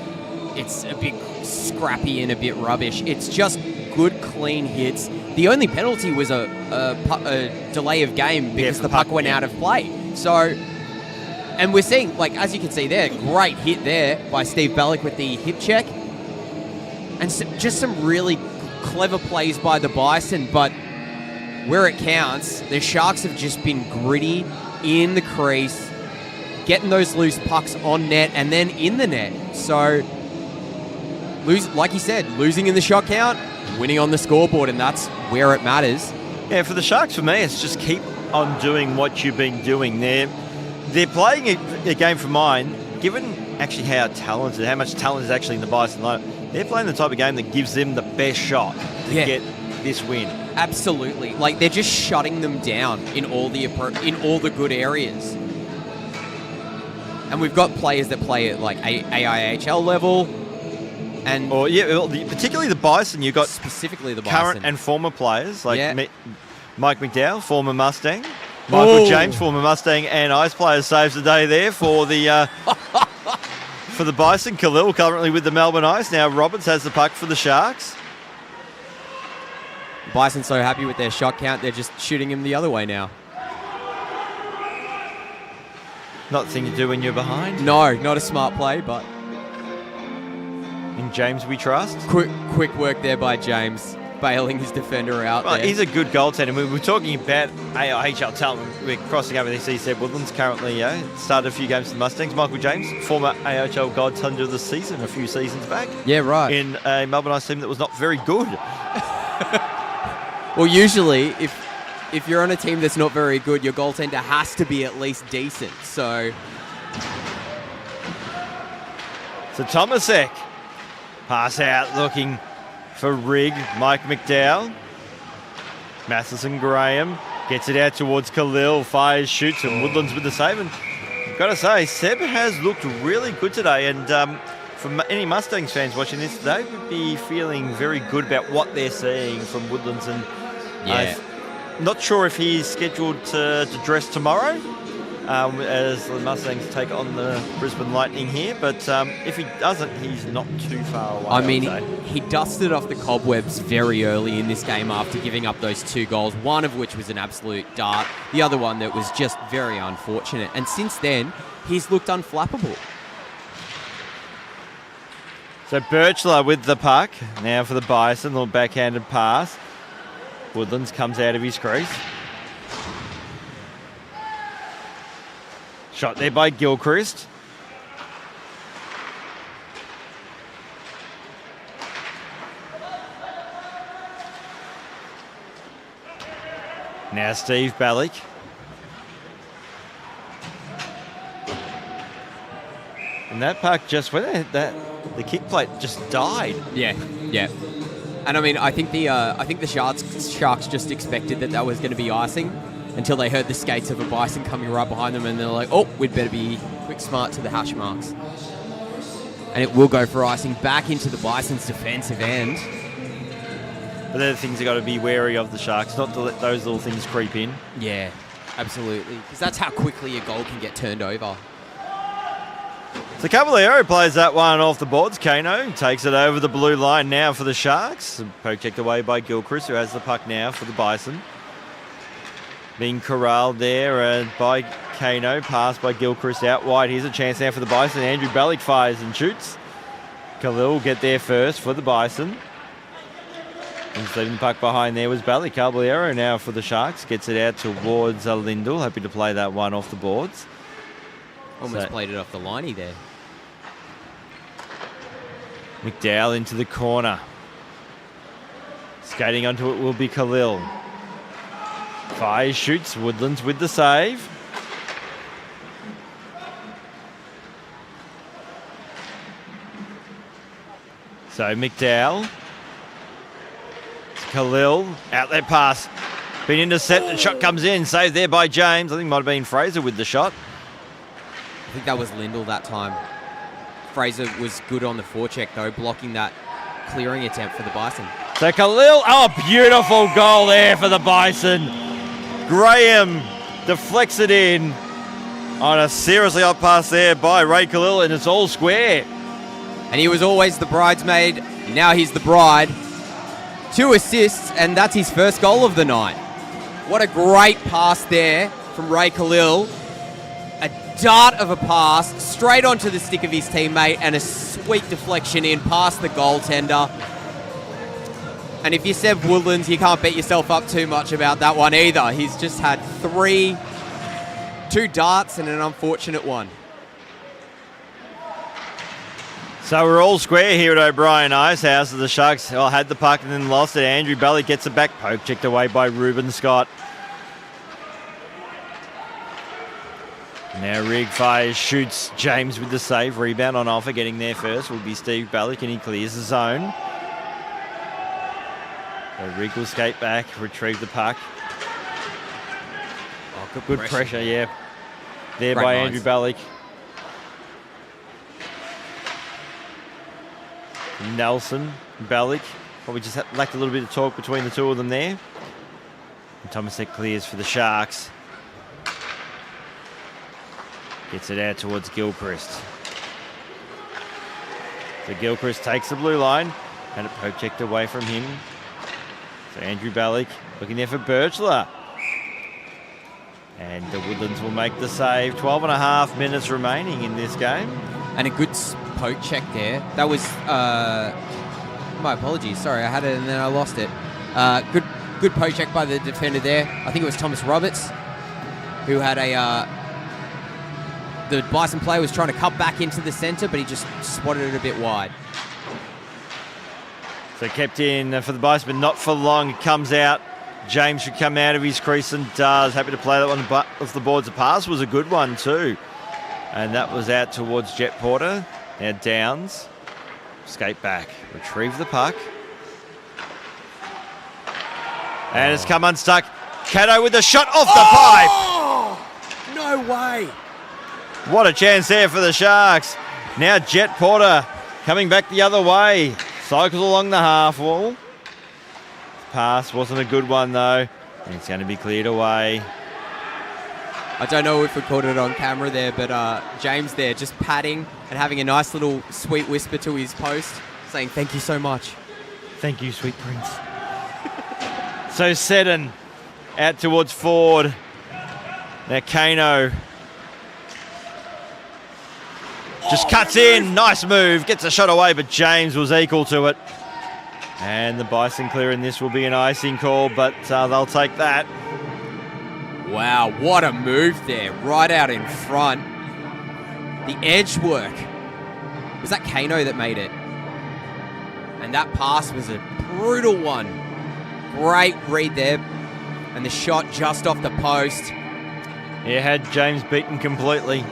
B: a bit scrappy and a bit rubbish. It's just good, clean hits. The only penalty was a delay of game because the puck went out of play. So, and we're seeing, like, as you can see there, great hit there by Steve Bellick with the hip check. And just some really clever plays by the Bison, but where it counts, the Sharks have just been gritty in the crease, getting those loose pucks on net and then in the net. So, like you said, losing in the shot count, winning on the scoreboard, and that's where it matters.
A: Yeah, for the Sharks, for me, it's just keep on doing what you've been doing. They're playing a game for mine, given actually how much talent is actually in the Bison lineup. They're playing the type of game that gives them the best shot to get this win.
B: Absolutely. Like, they're just shutting them down in all the good areas. And we've got players that play at like AIHL level. And
A: particularly the Bison, you've got
B: specifically the Bison.
A: Current and former players like Mike McDowell, former Mustang, Michael James, former Mustang and Ice Players saves the day there for the for the Bison. Khalil currently with the Melbourne Ice. Now Roberts has the puck for the Sharks.
B: Bison so happy with their shot count, they're just shooting him the other way now.
A: Not the thing to do when you're behind.
B: No, not a smart play, but
A: in James we trust.
B: Quick work there by James, bailing his defender out there.
A: He's a good goaltender. We were talking about AIHL talent. We're crossing over this. Seb Woodlands currently started a few games for the Mustangs. Michael James, former AIHL goaltender of the season a few seasons back.
B: Yeah, right.
A: In a Melbourne Ice team that was not very good.
B: Well, usually, if you're on a team that's not very good, your goaltender has to be at least decent. So
A: Tomasek. Pass out looking for Rigg. Mike McDowell. Matheson Graham gets it out towards Khalil. Fires, shoots, and Woodlands with the save. And I've got to say, Seb has looked really good today. And for any Mustangs fans watching this, they would be feeling very good about what they're seeing from Woodlands. And not sure if he's scheduled to dress tomorrow. As the Mustangs take on the Brisbane Lightning here. But if he doesn't, he's not too far away.
B: I mean, he dusted off the cobwebs very early in this game after giving up those 2 goals, one of which was an absolute dart, the other one that was just very unfortunate. And since then, he's looked unflappable.
A: So Birchler with the puck. Now for the Bison, little backhanded pass. Woodlands comes out of his crease. Shot there by Gilchrist. Now Steve Bellick. And that puck just went. The kick plate just died.
B: Yeah. And I mean, I think the Sharks just expected that was going to be icing until they heard the skates of a Bison coming right behind them, and they're like, oh, we'd better be quick smart to the hash marks. And it will go for icing back into the Bison's defensive end.
A: But they're the things you've got to be wary of the Sharks, not to let those little things creep in.
B: Yeah, absolutely. Because that's how quickly a goal can get turned over.
A: So Caballero plays that one off the boards. Kano takes it over the blue line now for the Sharks. Poke checked away by Gilchrist, who has the puck now for the Bison. Being corralled there by Kano. Pass by Gilchrist out wide. Here's a chance now for the Bison. Andrew Bellick fires and shoots. Khalil will get there first for the Bison. And leaving the puck behind there was Bellick. Caballero now for the Sharks. Gets it out towards Lindell. Happy to play that one off the boards.
B: Almost played it off the liney there.
A: McDowell into the corner. Skating onto it will be Khalil. Fires, shoots. Woodlands with the save. So McDowell. Khalil, outlet pass. Been intercepted, shot comes in, saved there by James. I think it might have been Fraser with the shot.
B: I think that was Lindell that time. Fraser was good on the forecheck though, blocking that clearing attempt for the Bison.
A: So Khalil, beautiful goal there for the Bison. Graham deflects it in on a seriously up pass there by Ray Khalil, and it's all square.
B: And he was always the bridesmaid, now he's the bride. 2 assists, and that's his first goal of the night. What a great pass there from Ray Khalil. A dart of a pass straight onto the stick of his teammate, and a sweet deflection in past the goaltender. And if you said Woodlands, you can't bet yourself up too much about that one either. He's just had 2 darts and an unfortunate one.
A: So we're all square here at O'Brien Icehouse. The Sharks had the puck and then lost it. Andrew Belly gets it back. Poke checked away by Ruben Scott. Now Rig fires, shoots James with the save. Rebound on offer. Getting there first will be Steve Bellick, and he clears the zone. So Rig will skate back, retrieve the puck.
B: Oh,
A: Good pressure, yeah. There
B: Great
A: by
B: minds.
A: Andrew Bellick. Nelson, Bellick. Probably just lacked a little bit of talk between the two of them there. And Thomasek clears for the Sharks. Gets it out towards Gilchrist. So Gilchrist takes the blue line. And it poke checked away from him. So Andrew Bellick looking there for Birchler. And the Woodlands will make the save. 12.5 minutes remaining in this game.
B: And a good poke check there. That was, my apologies, sorry, I had it and then I lost it. Good poke check by the defender there. I think it was Thomas Roberts, who had the Bison player was trying to cut back into the centre, but he just swatted it a bit wide.
A: So kept in for the Bison, but not for long. It comes out. James should come out of his crease and does. Happy to play that one off the boards. The pass was a good one too. And that was out towards Jet Porter. Now Downs. Skate back. Retrieve the puck. And it's come unstuck. Cato with the shot off the pipe.
B: No way.
A: What a chance there for the Sharks. Now Jet Porter coming back the other way. Cycles along the half wall. Pass wasn't a good one though. And it's going to be cleared away.
B: I don't know if we caught it on camera there, but James there just patting and having a nice little sweet whisper to his post, saying thank you so much.
A: Thank you, sweet prince. So Seddon out towards Ford. Now Kano just cuts in. Nice move. Gets a shot away, but James was equal to it. And the Bison clearing this will be an icing call, but they'll take that.
B: Wow, what a move there. Right out in front. The edge work. Was that Kano that made it? And that pass was a brutal one. Great read there. And the shot just off the post.
A: He had James beaten completely.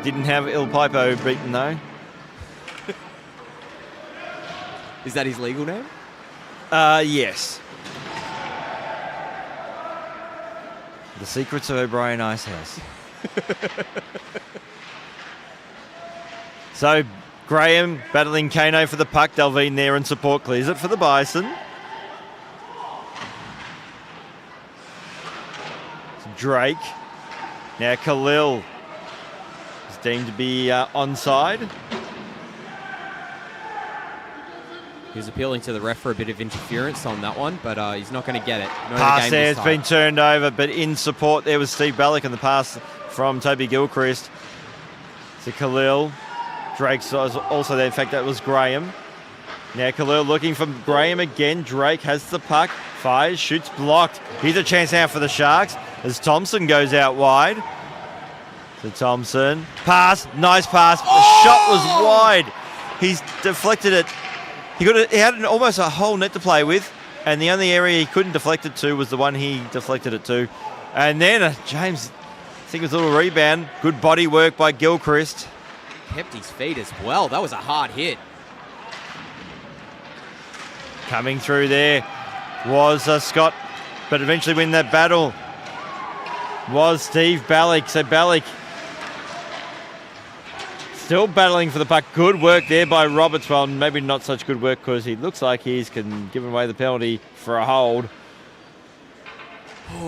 A: Didn't have Il Pipo beaten though.
B: Is that his legal name?
A: Yes. The secrets of O'Brien Icehouse. So Graham battling Kano for the puck. Delvine there in support, clears it for the Bison. Drake. Now Khalil is deemed to be onside.
B: He was appealing to the ref for a bit of interference on that one, but he's not going to get it.
A: Pass there has been turned over, but in support there was Steve Bellick and the pass from Toby Gilchrist to Khalil. Drake's also there. In fact, that was Graham. Now Khalil looking for Graham again. Drake has the puck, fires, shoots, blocked. Here's a chance now for the Sharks as Thompson goes out wide. To Thompson. Pass, nice pass. The shot was wide. He's deflected it. He had almost a whole net to play with, and the only area he couldn't deflect it to was the one he deflected it to. And then James, I think it was a little rebound. Good body work by Gilchrist.
B: Kept his feet as well. That was a hard hit.
A: Coming through there was Scott, but eventually win that battle was Steve Ballick. So Ballick still battling for the puck. Good work there by Roberts. Well, maybe not such good work because he looks like he's given away the penalty for a hold.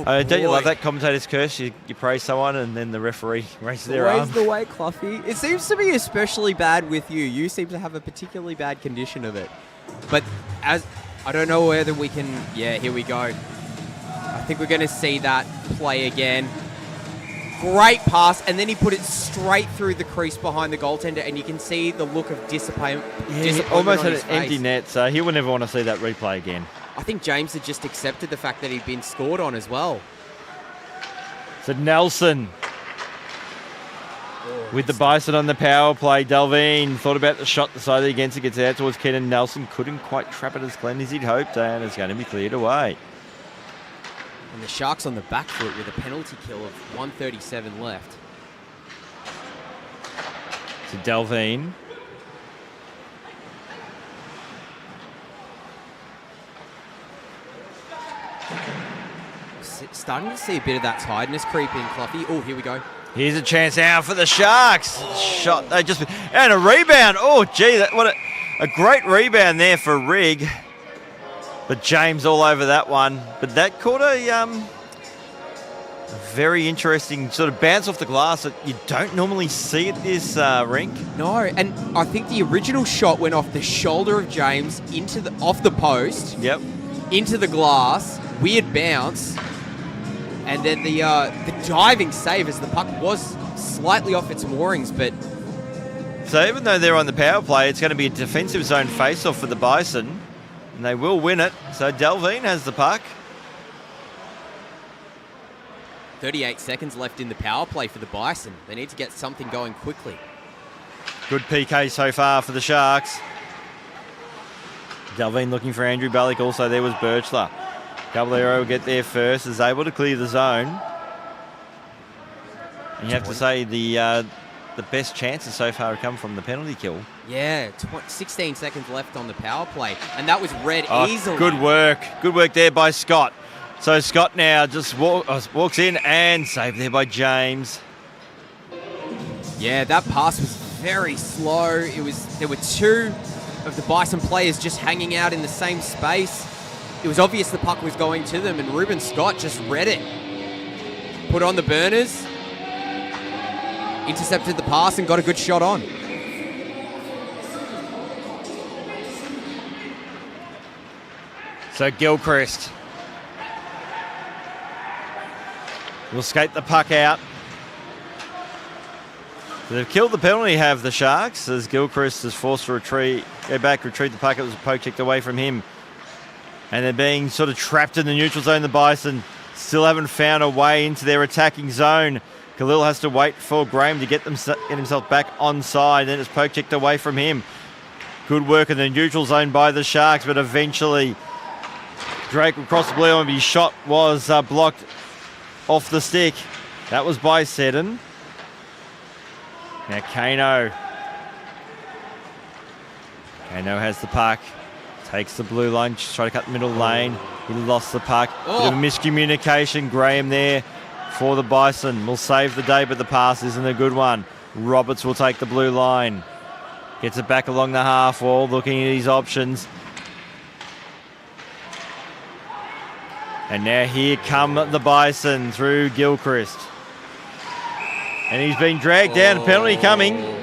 B: Oh,
A: don't you love that commentator's curse? You praise someone and then the referee raises their arm.
B: Raise the way, Cluffy. It seems to be especially bad with you. You seem to have a particularly bad condition of it. But as I don't know whether we can... Yeah, here we go. I think we're going to see that play again. Great pass, and then he put it straight through the crease behind the goaltender, and you can see the look of disappointment.
A: He almost had an empty net, so he would never want to see that replay again.
B: I think James had just accepted the fact that he'd been scored on as well.
A: So Nelson with the Bison on the power play. Delvine thought about the shot decided against it, gets out towards Kenan. Nelson couldn't quite trap it as clean as he'd hoped, and it's going to be cleared away.
B: And the Sharks on the back foot with a penalty kill of 1:37 left.
A: So Delvine.
B: Starting to see a bit of that tiredness creep in, Cluffy. Oh, here we go.
A: Here's a chance now for the Sharks. Shot, they just and a rebound. Oh, gee, what a great rebound there for Rigg. But James all over that one. But that caught a very interesting sort of bounce off the glass that you don't normally see at this rink.
B: No, and I think the original shot went off the shoulder of James off the post.
A: Yep.
B: Into the glass. Weird bounce. And then the diving save as the puck was slightly off its moorings, but...
A: So even though they're on the power play, it's going to be a defensive zone face-off for the Bison, and they will win it. So Delvine has the puck.
B: 38 seconds left in the power play for the Bison. They need to get something going quickly.
A: Good PK so far for the Sharks. Delvine looking for Andrew Ballick. Also there was Birchler. Caballero will get there first, is able to clear the zone. And you have to say the best chances so far have come from the penalty kill.
B: Yeah, 16 seconds left on the power play, and that was read easily.
A: Good work. Good work there by Scott. So Scott now just walks in and saved there by James.
B: Yeah, that pass was very slow. There were two of the Bison players just hanging out in the same space. It was obvious the puck was going to them, and Ruben Scott just read it. Put on the burners, intercepted the pass, and got a good shot on.
A: So Gilchrist will skate the puck out. So they've killed the penalty, have the Sharks, as Gilchrist is forced to retrieve the puck. It was poke checked away from him. And they're being sort of trapped in the neutral zone. The Bison still haven't found a way into their attacking zone. Khalil has to wait for Graham to get himself back onside. Then it's poke checked away from him. Good work in the neutral zone by the Sharks, but eventually Drake will cross the blue line. His shot was blocked off the stick. That was by Seddon. Now Kano has the puck. Takes the blue line, just try to cut the middle lane. He lost the puck. Bit of miscommunication. Graham there for the Bison. Will save the day, but the pass isn't a good one. Roberts will take the blue line. Gets it back along the half wall, looking at his options. And now here come the Bison through Gilchrist. And he's been dragged down. Penalty coming.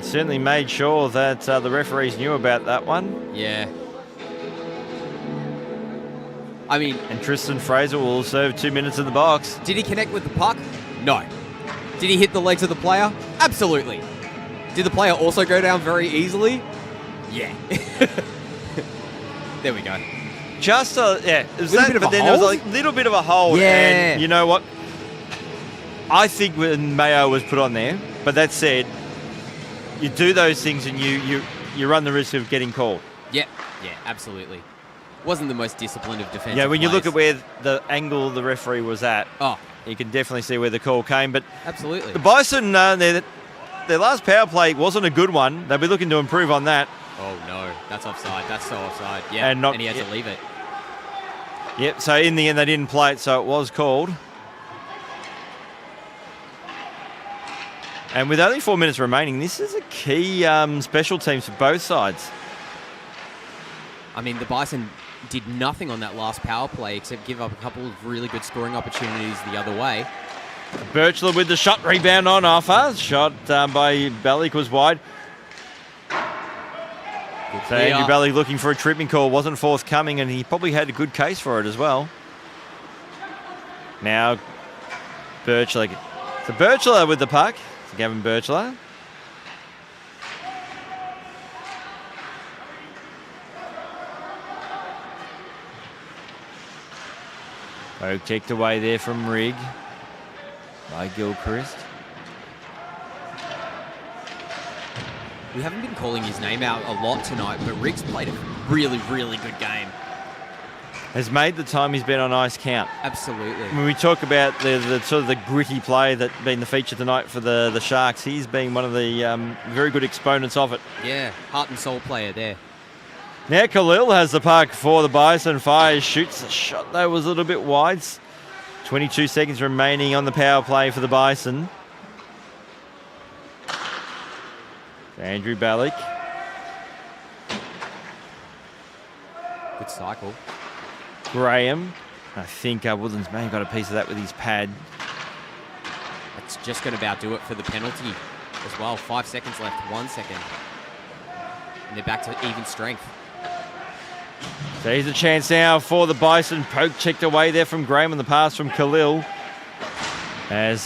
A: Certainly made sure that the referees knew about that one.
B: Yeah. I mean...
A: And Tristan Fraser will serve 2 minutes in the box.
B: Did he connect with the puck? No. Did he hit the legs of the player? Absolutely. Did the player also go down very easily? Yeah. There we go.
A: Just yeah. It was
B: that,
A: but then there was a little bit of a hold.
B: Yeah.
A: And you know what? I think when Mayo was put on there, but that said, you do those things and you run the risk of getting called.
B: Yeah, absolutely. Wasn't the most disciplined of defensive
A: Yeah, when
B: plays.
A: you look at where the angle the referee was at, you can definitely see where the call came. But
B: absolutely,
A: the Bison, they're their last power play wasn't a good one. They'll be looking to improve on that.
B: Oh, no. That's offside. That's so offside. Yeah, and he had to leave it.
A: Yep, so in the end, they didn't play it, so it was called. And with only 4 minutes remaining, this is a key special teams for both sides.
B: I mean, the Bison did nothing on that last power play except give up a couple of really good scoring opportunities the other way.
A: Birchler with the shot, rebound on offer. Shot by Bellick was wide. So Andrew Bellick looking for a tripping call, wasn't forthcoming, and he probably had a good case for it as well. Now Birchler. So Birchler with the puck. So Gavin Birchler. Poke checked away there from Rigg by Gilchrist.
B: We haven't been calling his name out a lot tonight, but Rigg's played a really, really good game.
A: Has made the time he's been on ice count.
B: Absolutely.
A: When we talk about the sort of the gritty play that been the feature tonight for the Sharks, he's been one of the very good exponents of it.
B: Yeah, heart and soul player there.
A: Now Khalil has the puck for the Bison. Fires, shoots. The shot, though, was a little bit wide. 22 seconds remaining on the power play for the Bison. Andrew Bellick.
B: Good cycle.
A: Graham. I think Woodlands may have got a piece of that with his pad.
B: That's just going to about do it for the penalty as well. 5 seconds left, 1 second. And they're back to even strength.
A: So here's a chance now for the Bison. Poke checked away there from Graham on the pass from Khalil. As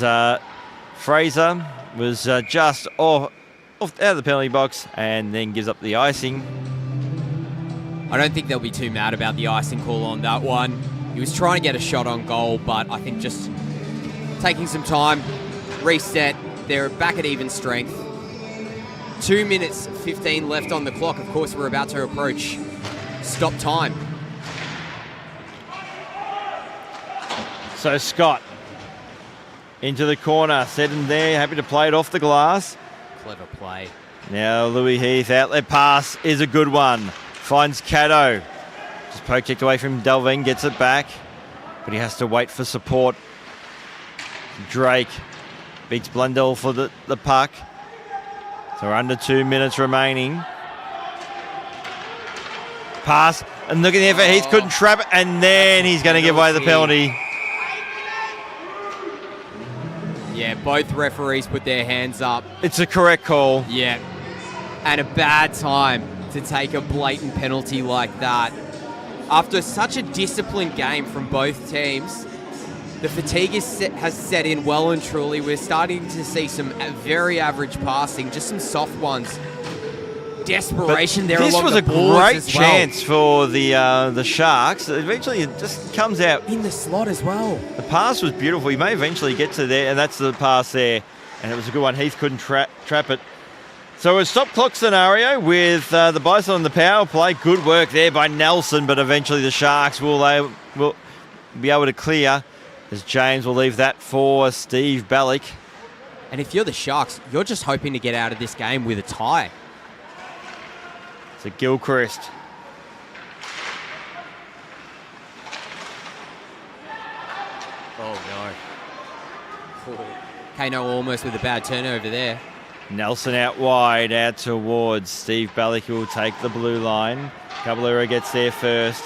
A: Fraser was just out of the penalty box and then gives up the icing.
B: I don't think they'll be too mad about the icing call on that one. He was trying to get a shot on goal, but I think just taking some time, reset. They're back at even strength. 2 minutes 15 left on the clock. Of course, we're about to approach stop time.
A: So Scott into the corner, set him there, happy to play it off the glass.
B: Clever play.
A: Now Louis Heath, outlet pass is a good one. Finds Caddo. Just poke checked away from Delving, gets it back, but he has to wait for support. Drake beats Blundell for the puck. So we're under 2 minutes remaining. Pass, and looking there for Heath, couldn't trap it, and then he's going to give away the penalty.
B: Yeah, both referees put their hands up.
A: It's a correct call.
B: Yeah, and a bad time to take a blatant penalty like that. After such a disciplined game from both teams, the fatigue has set in well and truly. We're starting to see some very average passing, just some soft ones. Desperation there along the boards. This was a great chance
A: for the Sharks. Eventually it just comes out
B: in the slot as well.
A: The pass was beautiful. He may eventually get to there, and that's the pass there. And it was a good one. Heath couldn't trap it. So a stop clock scenario with the Bison on the power play. Good work there by Nelson, but eventually the Sharks will be able to clear, as James will leave that for Steve Bellick.
B: And if you're the Sharks, you're just hoping to get out of this game with a tie.
A: So Gilchrist.
B: Oh, no. Kano almost with a bad turnover there.
A: Nelson out wide, out towards Steve Bellick, who will take the blue line. Caballero gets there first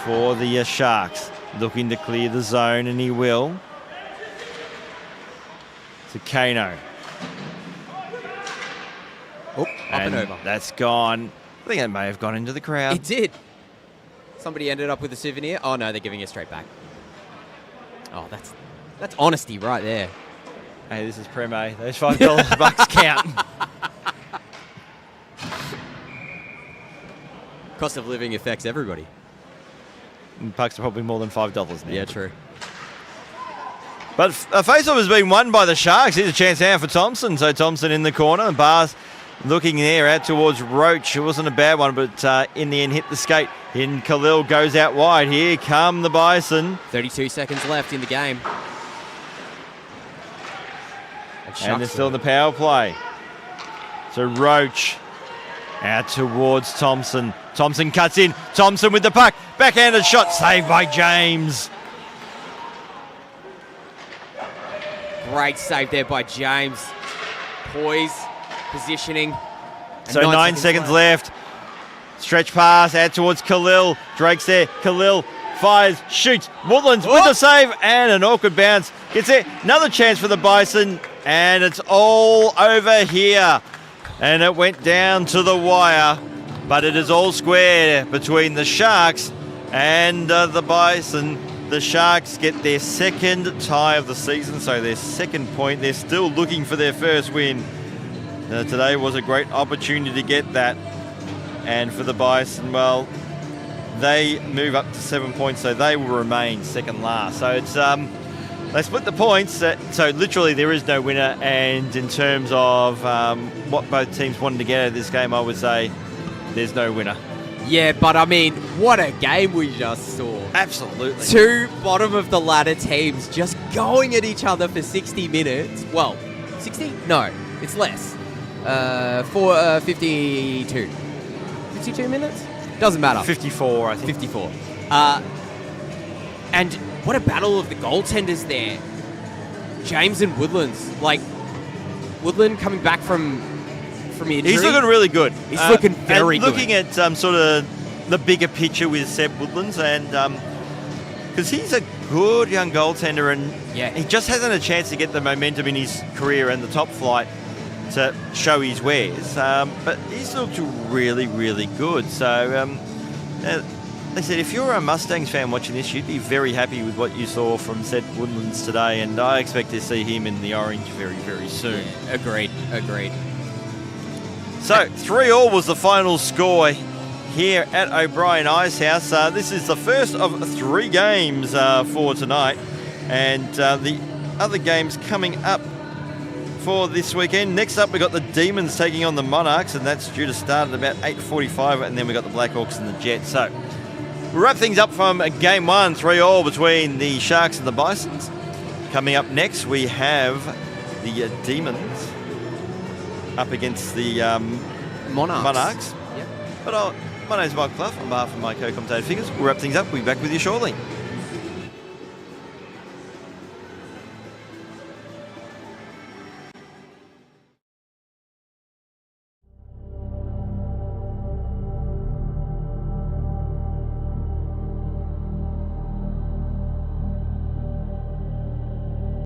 A: for the Sharks. Looking to clear the zone, and he will. To Kano.
B: Oh, up and over.
A: That's gone. I think that may have gone into the crowd.
B: It did. Somebody ended up with a souvenir. Oh, no, they're giving it straight back. Oh, that's honesty right there.
A: Hey, this is Prem, eh? Those $5 bucks count.
B: Cost of living affects everybody.
A: And pucks are probably more than $5 now.
B: Yeah, true.
A: But a face-off has been won by the Sharks. Here's a chance now for Thompson. So Thompson in the corner. Bars looking there out towards Roach. It wasn't a bad one, but in the end hit the skate. In Khalil goes out wide. Here come the Bison.
B: 32 seconds left in the game.
A: And they're still in the power play. to Roach. Out towards Thompson. Thompson cuts in. Thompson with the puck. Backhanded shot saved by James.
B: Great save there by James. Poise, positioning.
A: So 9 seconds left. Stretch pass out towards Khalil. Drake's there. Khalil fires, shoots. Woodlands with the save and an awkward bounce. Gets it. Another chance for the Bison. And it's all over here. And it went down to the wire. But it is all square between the Sharks and the Bison. The Sharks get their second tie of the season, so their second point. They're still looking for their first win. Today was a great opportunity to get that. And for the Bison, well, they move up to 7 points, so they will remain second last. So it's they split the points, so literally there is no winner. And in terms of what both teams wanted to get out of this game, I would say there's no winner.
B: Yeah, but I mean, what a game we just saw.
A: Absolutely.
B: Two bottom of the ladder teams just going at each other for 60 minutes. Well, 60? No, it's less. 52. 52 minutes? Doesn't matter.
A: 54, I think.
B: 54. And what a battle of the goaltenders there. James and Woodlands. Like, Woodland coming back from injury.
A: He's looking really good.
B: He's looking very good.
A: Looking at sort of the bigger picture with Seb Woodlands, and because he's a good young goaltender, and he just hasn't a chance to get the momentum in his career and the top flight to show his wares. But he's looked really, really good. So they said if you're a Mustangs fan watching this, you'd be very happy with what you saw from Seb Woodlands today, and I expect to see him in the orange very, very soon.
B: Yeah, agreed.
A: So 3-3 was the final score here at O'Brien Icehouse. This is the first of 3 games for tonight, and the other games coming up for this weekend. Next up, we got the Demons taking on the Monarchs, and that's due to start at about 8:45, and then we got the Blackhawks and the Jets. So we'll wrap things up from game 1, 3-3 between the Sharks and the Bisons. Coming up next, we have the Demons up against the Monarchs.
B: Yep.
A: But my name's Mike Clough. On behalf of my co-commentator figures, we'll wrap things up. We'll be back with you shortly.